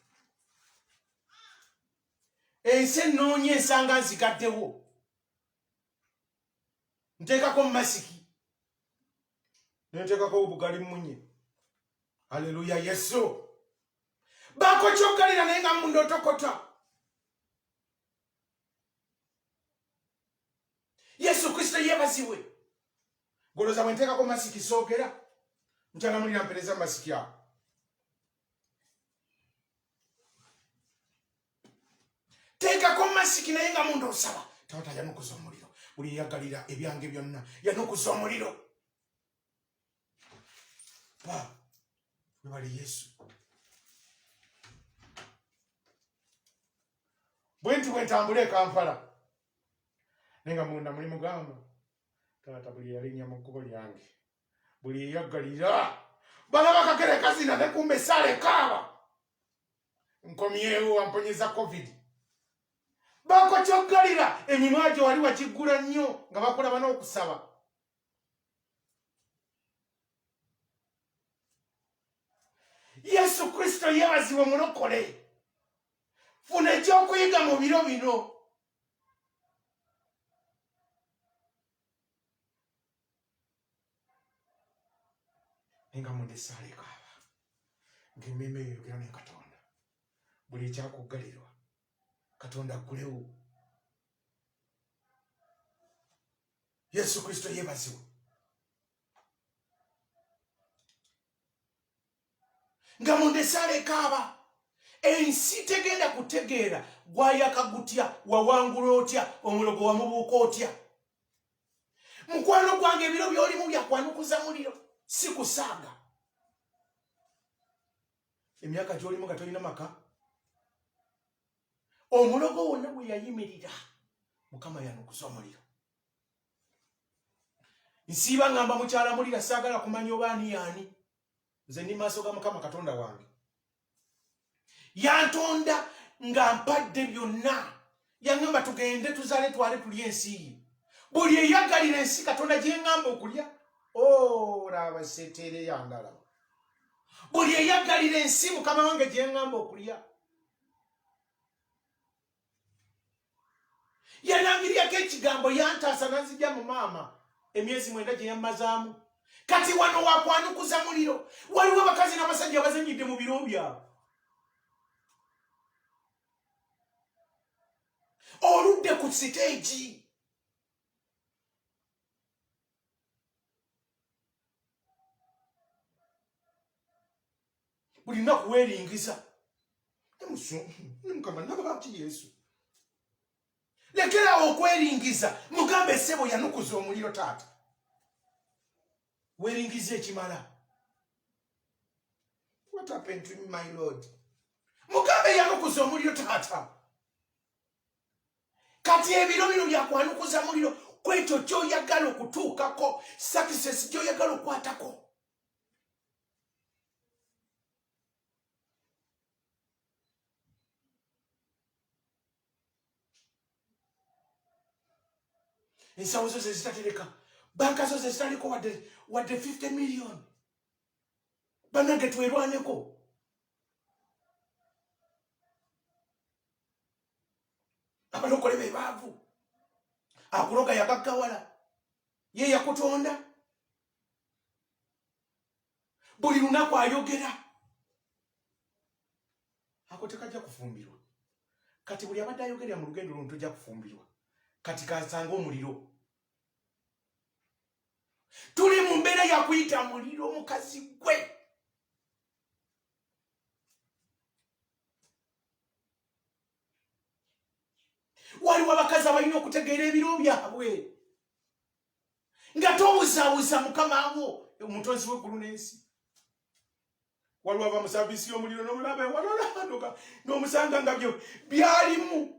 Ensi ennoonya ensanga nzigaddewo. nteekako masiki nenteekako obugali munye. Haleluya Yesu. Bako kyoggalira naye nga munda otokota. Yesu Kristo yeebazibwe. Goloza bwe nteekako masiki soogera nkyalamulira mpereza masiki awo. Teekako masiki naye nga munda osaba. Taata yanukuza omuliro. Buli yaggalira ebyange byonna yanukuza omuliro. Webali Yesu. Bwenti bwentambula e Kampala. Nenga munda muli mugamba. Taata buli yalinya mu kkubo lyange. Buli yaggalira. Bala bakakere kazina ne kumbe sale kaaba. Nkomyewo wamponyeza COVID. Bako kyoggalira emimwa gyo wali wakiggula nnyo nga bakulaba n'okusaba. Yesu Kristo yeebazibwe mulokole. Funa ekyokuyiga mu biro bino. Nenga munde sale kaaba. Ng'emmeme eyogera ne Katonda. Buli ekyakuggalirwa Katonda akulewo. Yesu Kristo yeebazibwe. Nga munde sale kaaba. Ensi tegenda kutegeera gwayaka gutya wawangula otya omulogo wamubuuka otya. Mukwano gwange ebiro by'olimu byakwanukuza muliro si kusaaga. Emyaka gy'olimu nga tolina maka. Omulogo wonna bwe yayimirira Mukama yanukuza omuliro. Nsiiba ngamba mukyala mulira saagala kumanya oba ani yaani. Nze ndi maaso ga Mukama Katonda wange. Yantonda nga mpadde byonna. Yangamba tugende tuzaale twale tulye ensi. Buli eyaggalira ensi Katonda gye ngamba okulya. Laba seetere yandala. Buli eyaggalira ensi Mukama wange gye ngamba okulya. Yanangiriyako ekigambo yantaasa nanzija mu maama. Emyezi 9 gye yammazaamu. Kati wano wakwanukuza muliro. Waliwo abakazi n'abasajja bazanyidde mu biro byabwe. Oludde ku siteegi. Buli nnaku weeringiza. Mukama nabaki Yesu. Lekerawo okweringiza. Mugambe essebo yanukuza omuliro taata. Weeringiza ekimala. What happened to me, my Lord? Mugambe yanukuza omuliro taata. Kati ebiro bino byakwanukuza muliro kwekyo ky'oyagala okutuukako, success gy'oyagala okwatako. Ensawo zo zezitatereka, banka zo zezitaliko wadde 50 million. Bannange twerwaneko. Abalokole be baavu. Akuloga yagaggawala. Ye yakutonda. Buli lunaku ayogera. Ako tekajja kufumbirwa. Kati buli abadde ayogerera mu lugendo luno tojja kufumbirwa. Kati kasanga omuliro. Tuli mu mbeera ya kuyita muliro mukazi gwe. Waliwo abakazi abalina okutegeera ebiro byabwe. Nga tobuzaabuza Mukama abo omutonzi w'eggulu n'ensi. Waliwo ava mu saavisi y'omuliro n'omulaba ewalolaanduka n'omusanga nga byo byalimu.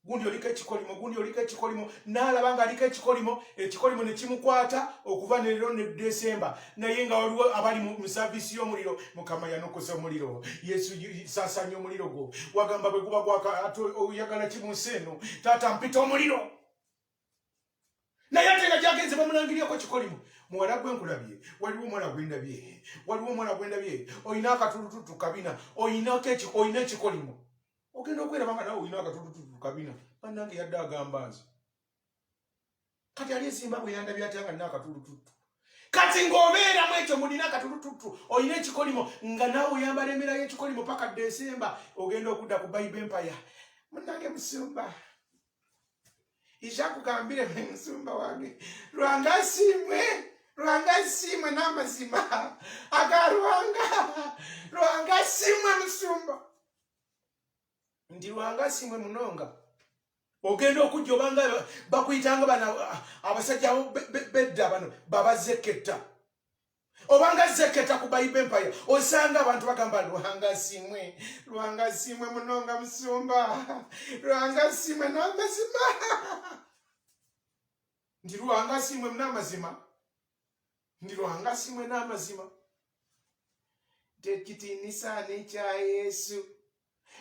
Gundi oliko ekikolimo, gundi oliko ekikolimo, n'alaba nga aliko ekikolimo, ekikolimo ne kimukwata okuva ne leero ne Desemba. Naye nga waliwo abali mu saavisi y'omuliro. Mukama yanukuza omuliro. Yesu saasanya omuliro gwo. Wagamba bwe guba gwaka oyagala ki mu nsi eno. Taata mpita omuliro. Naye ate nga gyagenze bamulangiriyako ekikolimo. Muwala gwe nkulabye. Waliwo omwana gwe ndabye. Waliwo omwana gwe ndabye. Oyina akatulututu kabina. Oyina ekikolimo. Ogenda okweraba nga nawe oyina akatulututu kabina. Bannange yadde agamba nze. kati ali Zimbabwe yandabye atanga nakatulututu kati ng'obeera mu ekyo mulina katulututu olina ekikolimo nga naawe oyambala emera y'ekikolimo paka Desemba ogenda okudda ku Bible Empire munnange Musumba ishakugambire Musumba wange Lwanga simwe n'amazima aga Lwanga simwe Musumba ndi Lwanga simwe munonga ogenda okujja obanga bakuyitanga bana abasajja bedda bano babazeketa obanga zeketa ku Bible Empire osanga abantu bagamba Lwanga simwe munonga Musumba Lwanga simwe n'amazima ndi Lwanga simwe n'amazima ndi Lwanga simwe n'amazima tekitinisa n'ekya Yesu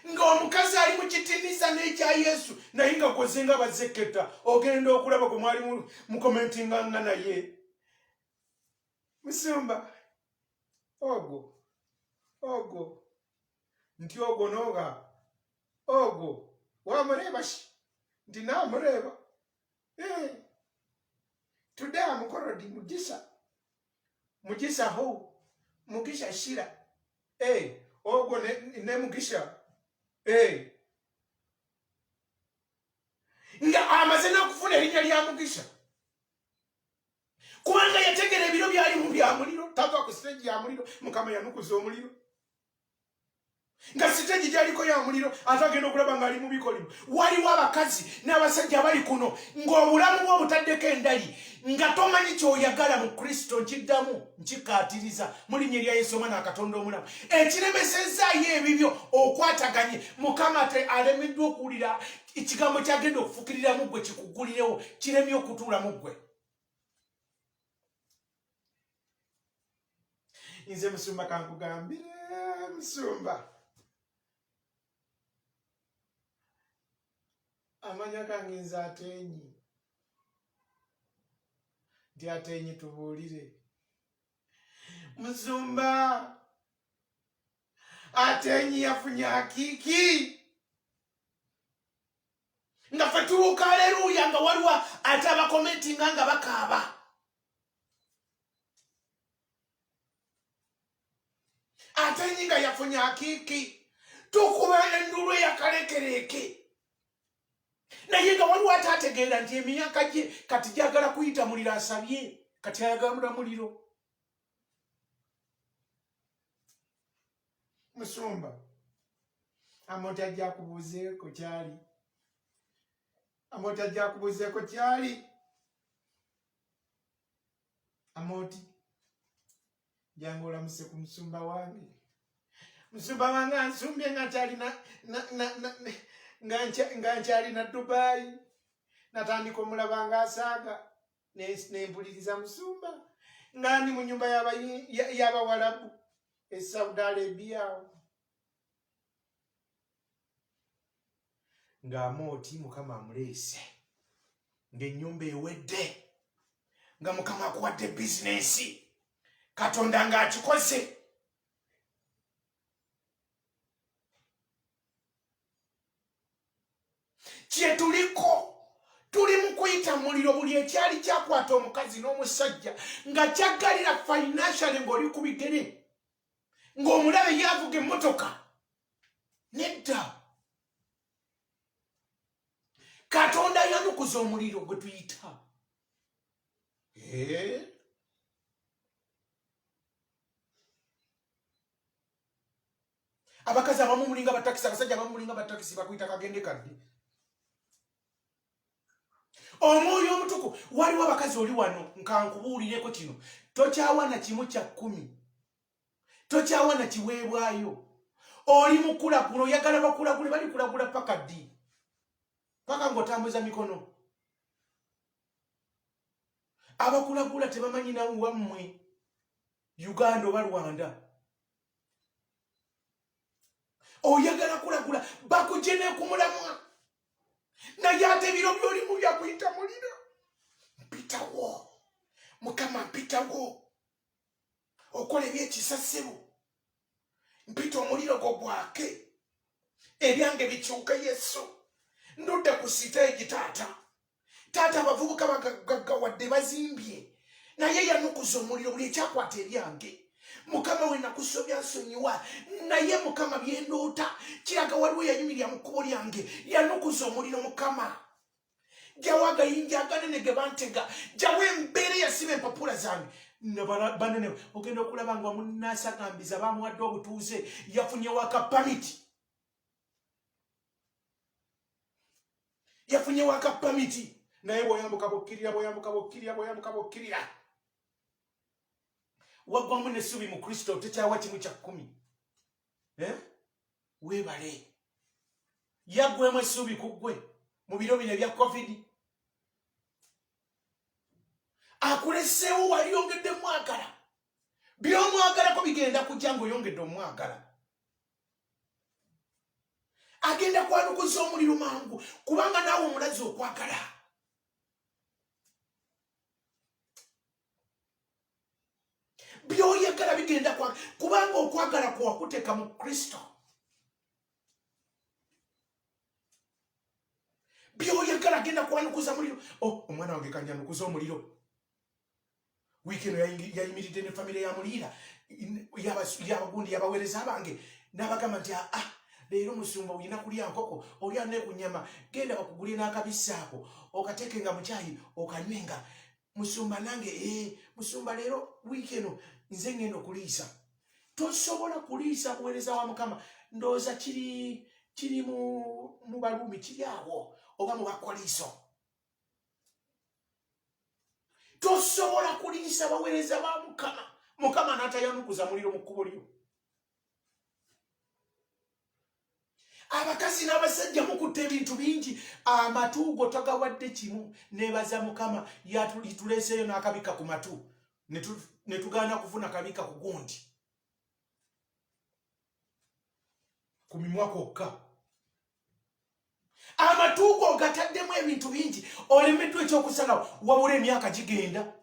ng'omukazi ali mu kitinisa n'ekya Yesu naye nga gwozenga bazeketa ogenda okulaba gwe mwali mu commentinga nga naye Musumba ogo nti ogo noga ogo wamureba shi ndi namureba today amukorodi mugisha ho mugisha shira ogo ne mugisha nga amazina kufuna erinnya lya Mugisha kubanga yategera ebiro byali mu bya muliro tava ku stage ya muliro Mukama yanukuza omuliro nga stage gyaliko ya muliro atagenda okulaba nga ali mu bikolimo waliwo abakazi n'abasajja bali kuno ng'obulamu bwo butaddeko endali nga tomanyi kyoyagala mu Kristo nkiddamu nkikaatiriza mu linnya lya Yesu Omwana Katonda omulamu ekiremesezaayo ebibyo okwataganye Mukama alemeddwa okuwulira ekigambo kyagenda okufukiriramu ggwe kikugulirewo kiremye okutuula mu ggwe nze Musumba kankugambire Musumba amanya gange nze Atenyi ndi Atenyi tubuulire Musumba Atenyi yafunye akiki nga ffe tubuuka aleluya nga waliwo ate abakomentinga nga bakaaba Atenyi nga yafunye akiki tukuba endulu eyakalekereke naye nga waliwo ate ategeera nti emyaka gye kati gyagala kuyita muliro asabye kati ayagambula muliro Musumba Amoti ajja kubuuzeeko kyali Amoti jangu olamuse ku Musumba wange ansumbye nga kyalina nga nkyalina Dubai natandika omulaba nga asaaga nempuliriza Musumba nga ndi mu nyumba y'Abawarabu Saudi Arabia nga Amoti Mukama amuleese ng'ennyumba ewedde nga Mukama akuwadde bizinesi Katonda nga akikoze kye tuliko tuli mu kuyita muliro buli ekyali kyakwata omukazi n'omusajja nga kyaggalira financially ng'oli ku bigere ng'omulabe yavuga emmotoka nedda Katonda yanukuza omuliro gwe tuyita abakazi abamu mulinga batakisi abasajja abamu mulinga batakisi bakuyita kagende kadde omwoyo omutuku waliwo abakazi oli wano nkankubuulireko kino tokyawana kimu kya 10 tokyawana kiweebwayo oli mukulagula oyagala bakulagule bali kulagula paka ddi paka ng'otambuza mikono abakulagula tebamanyi nawe wammwe Uganda oba Rwanda oyagala kulagula bakujene kumulamwa naye ate ebiro by'olimu byakuyita muliro mpitawo Mukama mpitawo okola ebyekisasiro mpita omuliro gwo gwake ebyange bikyuke Yesu ndudde ku siteegi taata taata abavubuka bagaggawadde bazimbye naye yanukuza omuliro buli ekyakwata eryange. Mukama we nakusobya nsonyiwa naye Mukama byendoota kiraga waliwo yayimirira mu kkubo lyange yanukuza omuliro. Mukama jawa agayinja aganene ge bantega, jawa embeera yasiba empapula zange banene. Ogenda okulaba nga munnasagambiza bamuwadde obutuuze yafunyewo akapamiti, yafunyewo akapamiti naye bw'oyambuka bokkirira waggwamu n'essuubi mu Kristo tekyawa kimu kya 10. Weebale yaggwemu essuubi ku ggwe mu biro bino ebya COVID. Akuleseewo wali yongedde mwagala, by'omwagalako bigenda kujja ng'oyongedde omwagala. Agenda kwanukuza omuliro mangu kubanga naawe omulazi okwagala. By'oyagala bigenda kubanga okwagala kwakuteeka mu Kristo. By'oyagala agenda kwanukuza muliro. Omwana wange kanyanukuza omuliro. Wiiki eno yayimiridde ne famire ya Muliira y'abagundi y'abaweereza abange n'abagamba nti leero musumba olina kulya nkoko olya ne ku nnyama, genda bakugulire n'akabisi ako okateekenga mu kyayi okanywenga. Musumba nange musumba leero wiiki eno nze ngenda okuliisa. Tosobola kuliisa buweereza wa Mukama ndowooza kiri mu Baluumi kiri awo oba mu Bakoliso. Tosobola kuliisa baweereza ba Mukama. Mukama n'atayanukuza muliro mu kkubo lyo. Abakazi n'abasajja mukutte ebintu bingi, amatuugo tagawadde kimu. Neebaza Mukama yatuleeseeyo n'akabika ku matu ne tugaana kufuna kabika ku gundi ku mimwa kwokka. Amatuugo gataddemu ebintu bingi olemeddwa ekyokusalawo wabula emyaka gigenda.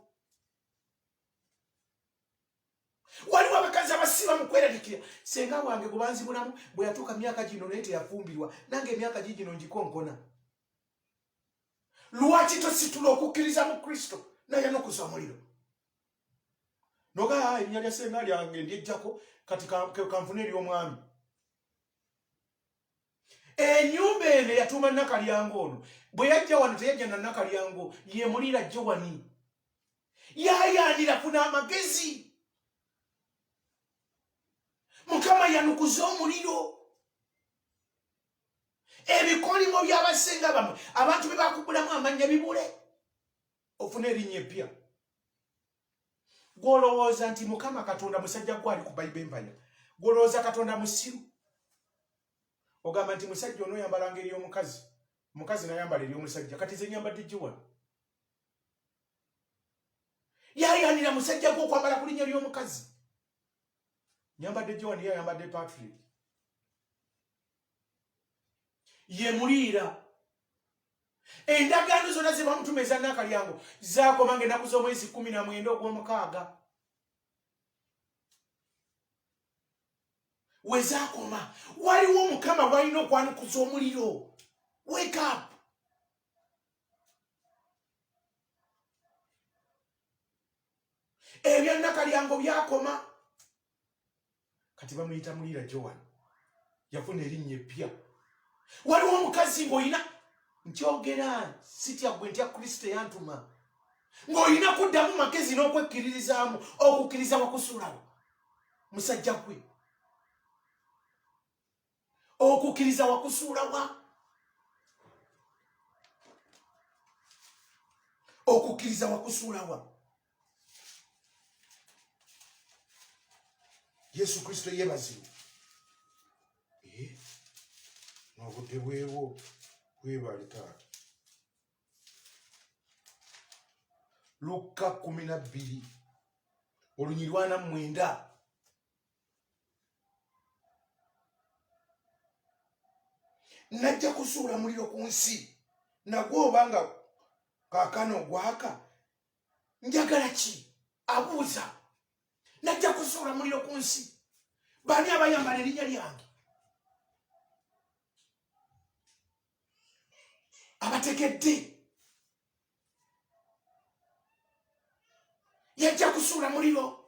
Waliwo abakazi abasiba mu kweraliikira, senga wange gubanzibulamu bwe yatuuka myaka gino naye teyafumbirwa, nange emyaka gigino ngikonkona. Lwaki tositula okukkiriza mu Kristo nayanukuza omuliro? Noga erinnya lya senga lyange ndyejjako kati kanfune ery'omwami. Ennyumba eno yatuuma Nakalyango ono. Bwe yajja wano teyajja na Nakalyango, ye Muliira ajja wani. Yayaanira funa amagezi. Mukama yanukuza omuliro. Ebikolimo by'abasenga bamwe abantu be bakugulamu amannya bibule ofune erinnya eppya. Gw'olowooza nti Mukama Katonda musajja gwali ku Bayibuli empaya, gw'olowooza Katonda musiru. Ogamba nti musajja ono yambalanga eri omukazi, omukazi nayambala eri omusajja, kati ze nyambadde jiwa. Yayanira musajja gwo okwambala ku linnya ly'omukazi. Nyambadde jiwa niye yambadde Patrick. Ye Muliira. Endagaano zonna ze bamutumeza Nakalyango zaakomanga ennaku z'omwezi 19 ogw'omukaaga. Wezaakoma. Waliwo Mukama bw'alina okwanukuza omuliro. Wake up. Ebya Nakalyango byakoma. Kati bamuyita Muliira Joan. Yafuna erinnya eppya. Waliwo omukazi ng'olina nkyogera sitya gwe ntya Kristo yantuma. Ng'olina kuddamu magezi n'okwekkiririzaamu okukkiriza wakusuulawo. Musajja gwe. Okukkiriza wakusuulawa. Okukkiriza wakusuulawa. Yesu Kristo yeebazibwe. N'obudde bwewo webale taata. Luka 12 olunyi 49. Najja kusuula muliro ku nsi nagwo obanga kaakano gwaka njagala ki? Abuuza. Najja kusuula muliro ku nsi. Bani abayambala erinnya lyange? Abategedde. yajja kusuula muliro.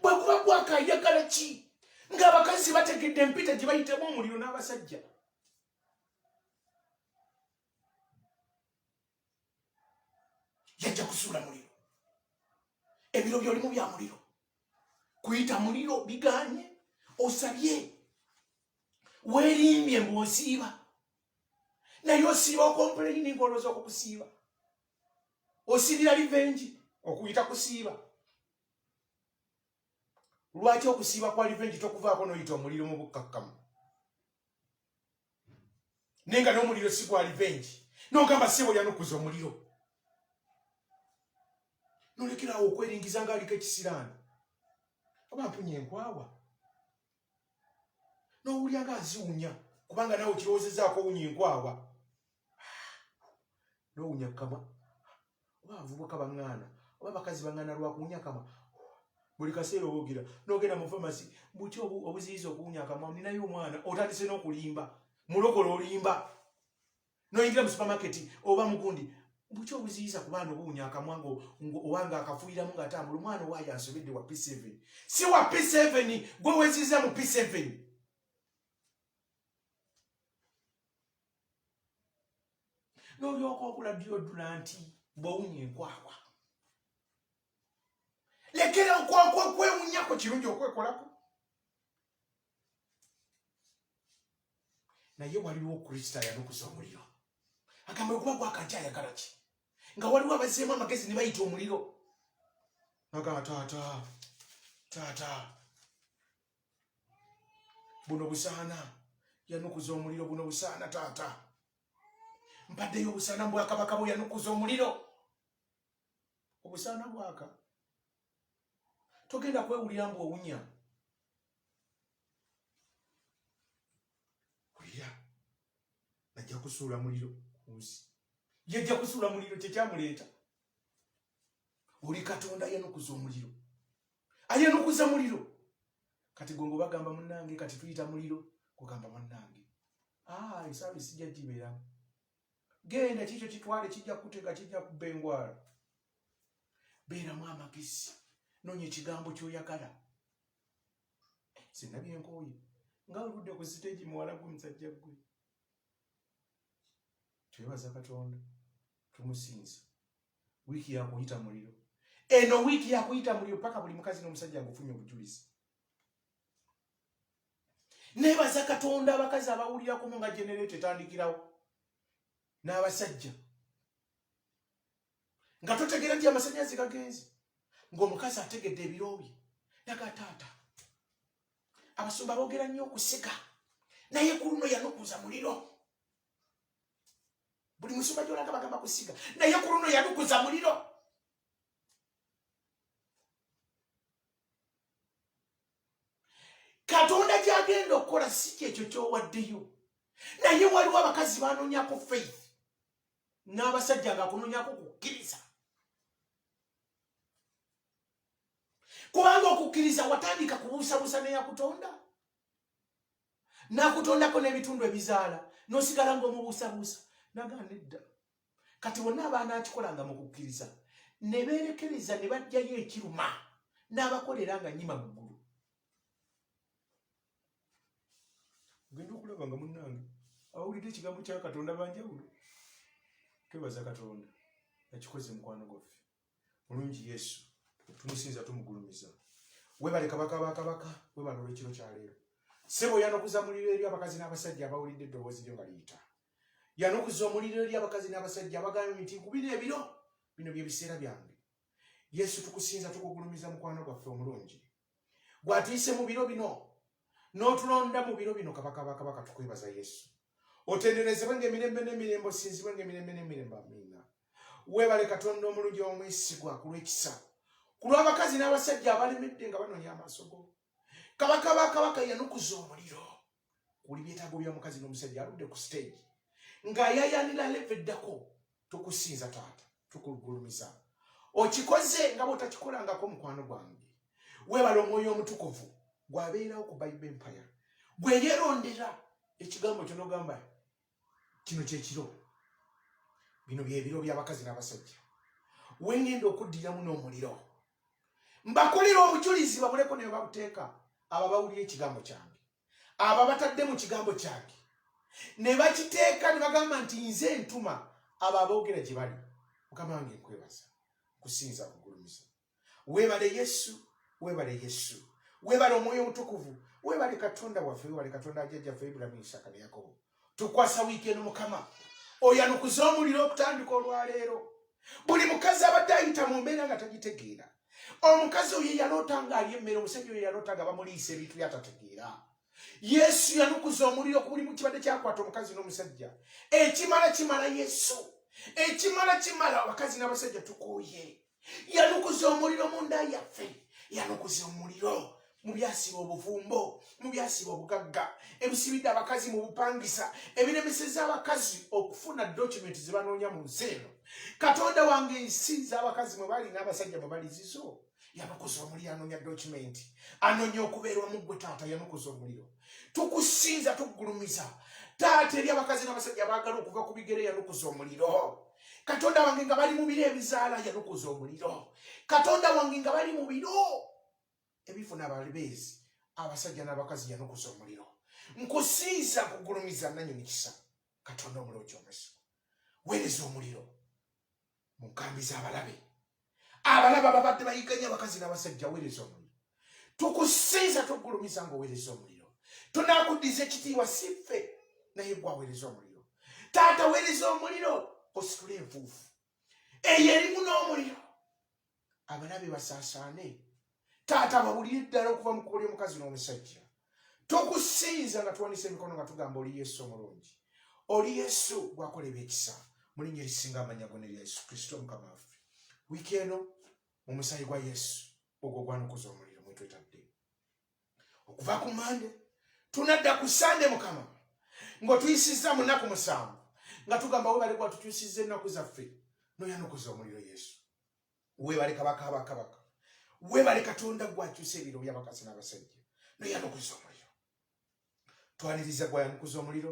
Bwe kuba gwaka ayagala ki ng'abakazi bategedde empita gye bayitamu omuliro n'abasajja? Yajja kusuula muliro. Ebiro by'olimu bya muliro. Kuyita muliro biganye. Osabye. Weerimbye ng'osiiba. Naye osiiba okompulayini ng'olowooza okukusiiba. Osiibira revenge okuyita kusiiba. Lwaki okusiiba kwa revenge tokuvaako n'oyita omuliro mu bukkakkamu? Nenga n'omuliro si gwa revenge. N'ogamba ssebo yanukuza omuliro. N'olekerawo okweringiza ng'aliko ekisiraani. Oba mpunye enkwawa. N'owulya ng'aziwunya kubanga nawe kirowoozezaako owunya enkwawa. N'owunya kama. Oba avubuka baŋŋaana. Oba bakazi baŋŋaana lwakuwunya kama. Buli kaseera owoogera n'ogenda mu famasi buki obuziyiza okuwunya akamwa ninayo omwana otandise n'okulimba mulokole olimba n'oyingira mu supamaketi oba mugundi buki obuziyiza ku baana obuwunya akamwa owanga akafuuyiramu ng'atambula omwana owaayo ansobedde wa P7 si wa P7 gwe weziyiza mu P7. N'olyoka okula deodorant bw'owunya enkwawa. Lekera okwewunyako kirungi okwekolako. Naye waliwo Kristo ayanukuza omuliro. Agamba okuba gwakati ayagala ki? Nga waliwo abazzeemu amagezi ne bayita omuliro. Agamba taata. Buno busaana. Yanukuza omuliro buno busaana taata. Mpaddeyo obusaana bwakabaka bwe yanukuza omuliro. Obusaana bwaka. Togenda kwewulira mbu owunya. Wulira. Najja kusuula muliro ku nsi. Yajja kusuula muliro kyekyamuleeta. Oli Katonda yanukuza omuliro. Ayanukuza muliro. Kati gongo bagamba munnange kati tuyita muliro. Kugamba munnange. Esaawa sijja gibeeramu. Genda kikyo kitwale kijja kutega kijja kubengwala. Beeramu amagezi. Noonya ekigambo ky'oyagala. Sinnabye nkooye. Nga oludde ku siteegi muwala gwe gwe. Twebaza Katonda. Tumusinza. Wiiki yakuyita muliro. Eno wiiki yakuyita muliro paka buli mukazi n'omusajja agufunye obujulizi. Nebaza Katonda abakazi abawulirako nga generate etandikirawo. N'abasajja. Nga totegera nti amasannyalaze gagenze. Ng'omukazi ategedde ebiro bye. Yaga taata. Abasumba boogera nnyo okusiga. Naye ku luno yanukuza muliro. Buli musumba gy'olaga bagamba kusiga. Naye ku luno yanukuza muliro. Katonda gy'agenda okukola si kyekyo ky'owaddeyo. Naye waliwo abakazi baanoonyako faith. N'abasajja ng'akunoonyako kukkiriza. Kubanga okukkiriza watandika kubuusabuusa n'eyakutonda. N'akutondako n'ebitundu ebizaala. N'osigala ng'omubuusabuusa. Nagamba nedda. Kati bonna abaanaakikolanga mu kukkiriza. Ne beerekereza ne bajjayo ekiruma. N'abakolera nga nnyima mu ggulu. Ogenda okulaba nga munnange. Awulidde ekigambo kya Katonda banjawulo. Twebaza Katonda. Yakikoze mukwano gwaffe. Mulungi Yesu. Tumusinza tumugulumiza. Webale kabaka bakabaka, webale olw'ekiro kya leero. Ssebo yanukuza muliro eri abakazi n'abasajja abawulidde eddoboozi lyo nga liyita. Yanukuza omuliro eri abakazi n'abasajja abagamba nti nkubira ebiro bino by'ebiseera byange. Yesu tukusinza tukugulumiza mukwano gwaffe omulungi. Gwatuyise mu biro bino n'otulonda mu biro bino kabaka bakabaka tukwebaza Yesu. Otenderezebwe ng'emirembe n'emirembe osinzibwe ng'emirembe n'emirembe amiina. Webale Katonda omulungi omwesigwa ku lw'ekisa. Ku lw'abakazi n'abasajja abalemedde nga banoonya amaaso go. Kabaka bakabaka yanukuza omuliro. Kuli byetaago by'omukazi n'omusajja aludde ku stage. Ng'ayayaanira leveddako tukusinza taata tukugulumiza. Okikoze nga bw'otakikolangako mukwano gwange. Webale omwoyo omutukuvu gw'abeerawo ku Bible Empire. Gwe yeerondera ekigambo kyo n'ogamba kino kyekiro. bino bye biro by'abakazi n'abasajja wengenda okuddiramu n'omuliro mbakolera obujulizi babuleko ne babuteeka abo bawulira ekigambo kyange abo batadde mu kigambo kyange ne bakiteeka ne bagamba nti nze ntuma abo aboogera gye bali mukama wange nkwebaza kusinza kugulumiza weebale yesu weebale yesu weebale omwoyo omutukuvu weebale katonda waffe weebale katonda ajjajjaffe ibulamu isaaka ne yakobo tukwasa wiikendi mukama oyanukuza omuliro okutandika olwaleero buli mukazi abadde ayita mu mbeera nga tagitegeera omukazi oyo yaloota nga ali emmere omusajja oyo yaloota nga bamuliisa ebintu byatategeera yesu yanukuza omuliro ku buli mu kibadde kyakwata omukazi n'omusajja ekimala kimala yesu ekimala kimala abakazi n'abasajja tukooye yanukuza omuliro mu nda yaffe yanukuza omuliro mu byasiba obuvumbo mu byasiba obugagga ebisibidde abakazi mu bupangisa ebiremeseza abakazi okufuna dokumenti ze banoonya mu nsi eno katonda wange ensi z'abakazi mwe bali n'abasajja mwe bali zizo yanukuza omuliro anoonya dokumenti anoonya okubeerwa mu ggwe taata yanukuza omuliro tukusinza tukugulumiza taata eri abakazi n'abasajja baagala okuva ku bigere yanukuza omuliro katonda wange nga bali mu biro ebizaala yanukuza omuliro katonda wange nga bali mu biro ebifuna abalebeezi abasajja n'abakazi yanukuza omuliro nkusinza kugulumiza nanyini kisa katonda omuliro omweso weereza omuliro mu nkambi z'abalabe abalaba babadde bayiganya abakazi n'abasajja weereza omuliro tukusinza tugulumiza ngaoweereza omuliro tunakuddiza ekitiibwa siffe naye gwaweereza omuliro taata weereza omuliro ositule enfuufu eyo erimu n'omuliro abalabe basaasaane taata bawulire ddala okuva mu kkubo ly'omukazi n'omusajja tukusinza nga tuwanisa emikono nga tugamba oli yesu omulungi oli yesu gwakola ebyekisa mu linnya erisinga amannya gonna erya yesu kristo mukama waffe wiiki eno mu musaayi gwa yesu ogwo gwanukuza omuliro mwetwetadde okuva ku mande tunadda ku sande mukama ng'otuyisizza mu nnaku 7 nga tugamba webale gwatukyusizza ennaku zaffe noyanukuza omuliro yesu webale kabaka abakabaka webale katonda gwakyusa ebiro by'abakazi n'abasajja noyanukuza omuliro twaniriza gwayanukuza omuliro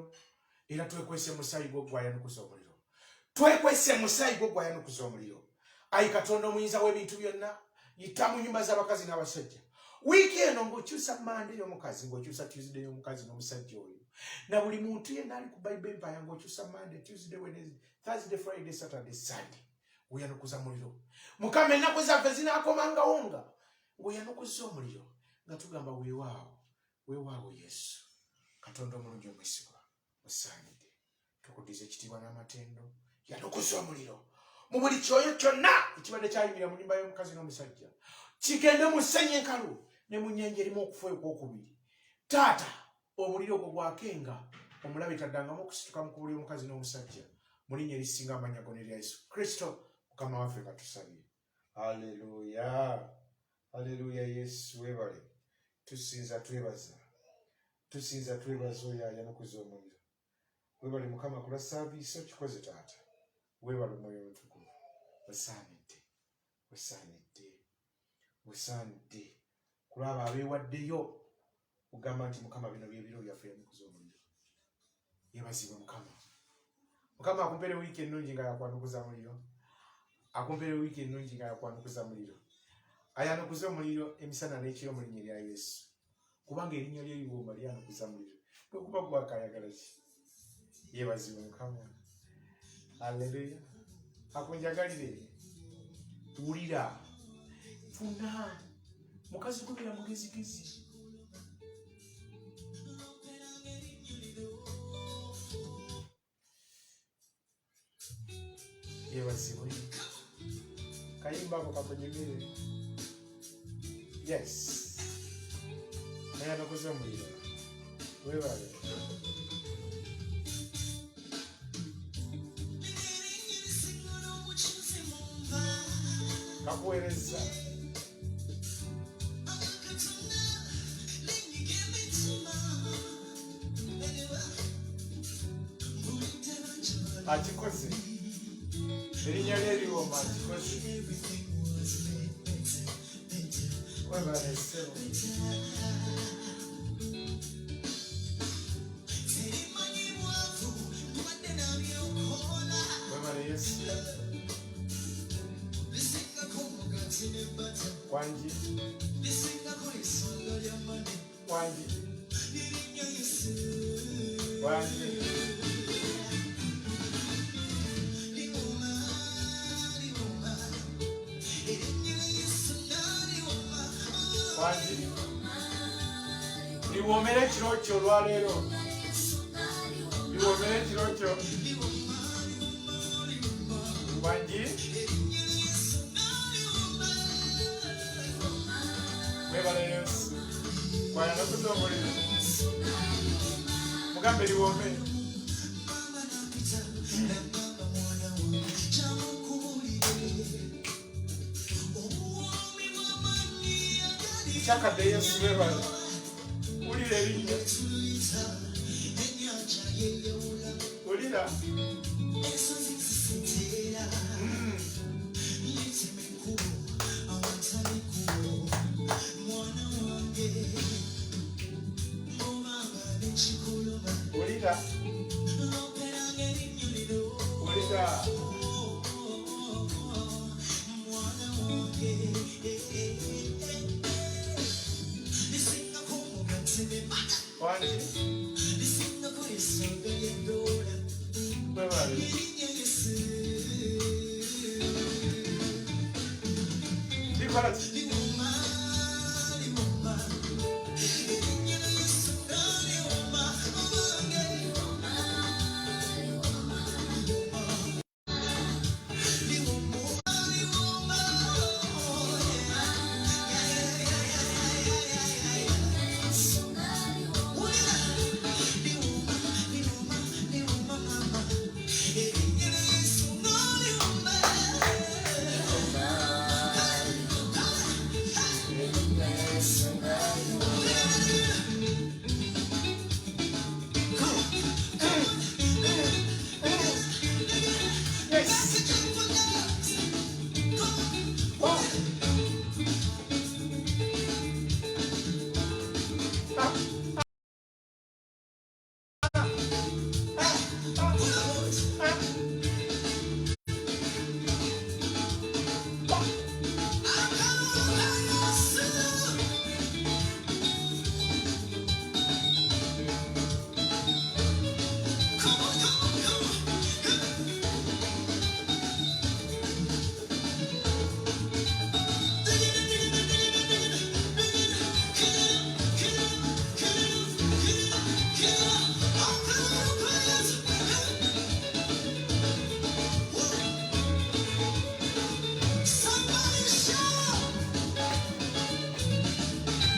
era twekwese musaayi gwo gwayanukuza omuliro twekwese musaayi gwo gwayanukuza omuliro ayi katonda omuyinza w'ebintu byonna yita mu nnyumba z'abakazi n'abasajja wiiki eno ng'okyusa mande y'omukazi ng'okyusa tuesday y'omukazi n'omusajja oyo na buli muntu yenna ali ku bible empire ng'okyusa mande tuesday wednesday thursday friday saturday sunday ng'oyanukuza muliro mukama ennaku zaffe zinaakomangawo nga ng'oyanukuza omuliro nga tugamba weewaawo yesu katonda omulungi omwesigwa osaanidde tukuddiza ekitiibwa n'amatendo yanukuza omuliro mu buli kyoyo kyonna ekibadde kyayimira mu nnyumba y'omukazi n'omusajja kigende mu ssenyi enkalu ne mu nnyanja erimu okufa okwokubiri taata omuliro gwo gwakenga omulabe taddangamu okusituka mu kkubo ly'omukazi n'omusajja mu linnya erisinga amannya gonna erya yesu kristo mukama waffe katusabye aleluya aleluya yesu webale tusinza twebaza oyo ayanukuza omuliro webale mukama kula saaviisi okikoze taata webale omwoyo omutukuvu wesaanidde kulaba abeewaddeyo kugamba nti mukama bino byebiro byaffe yanukuza omuliro yebazibwe mukama akumpeere wiiki ennungi nga yakwanukuza muliro akumpeere wiiki ennungi nga yakwanukuza muliro ayanukuza omuliro emisana n'ekiro mu linnya erya yesu kubanga erinnya lye libumba lyanukuza muliro gwekuba gwakayagala ki yebazibwe mukama aleluya akunjagalire wulira funa mukazi gubira mugezigezi yebazibwe kayimba ako kakonyegere yes ayanakuza omuliro webale kakuweereza akikoze erinnya ly'eriwoma akikoze webale ssebo webale yesu Wanji. Wanji. Wanji. Wanji. Liwomere kirocho olwaleero. Liwomere kirocho. Wanji. Webale Yesu. Wayana kutongolera. Mugambe liwome. Chakadde Yesu webale. Ulira erinnya. Ulira. Ulira. Ulira. Wanji. Webale. Dikolati.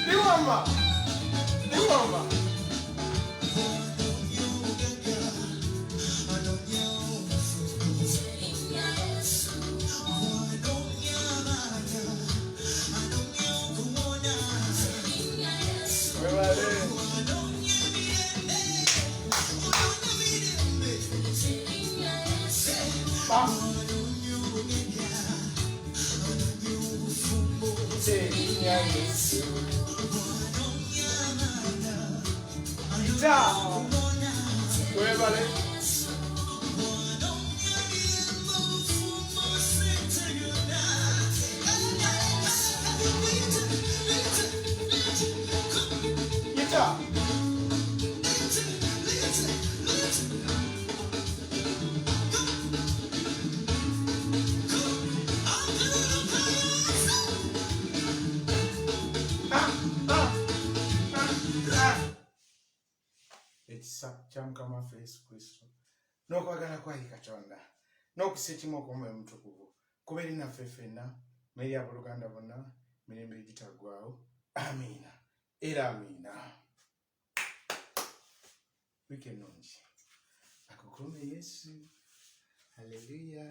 Liwamba. Chamukama waffe Yesu Kristo n'okwagala kwa Katonda n'okusekimu okw'Omwoyo Omutukuvu kubeere naffe ffenna n'eri abooluganda bonna mirembe egitaggwaawo. Amiina era amiina. Wiiki ennungi akukuume Yesu. Haleluya.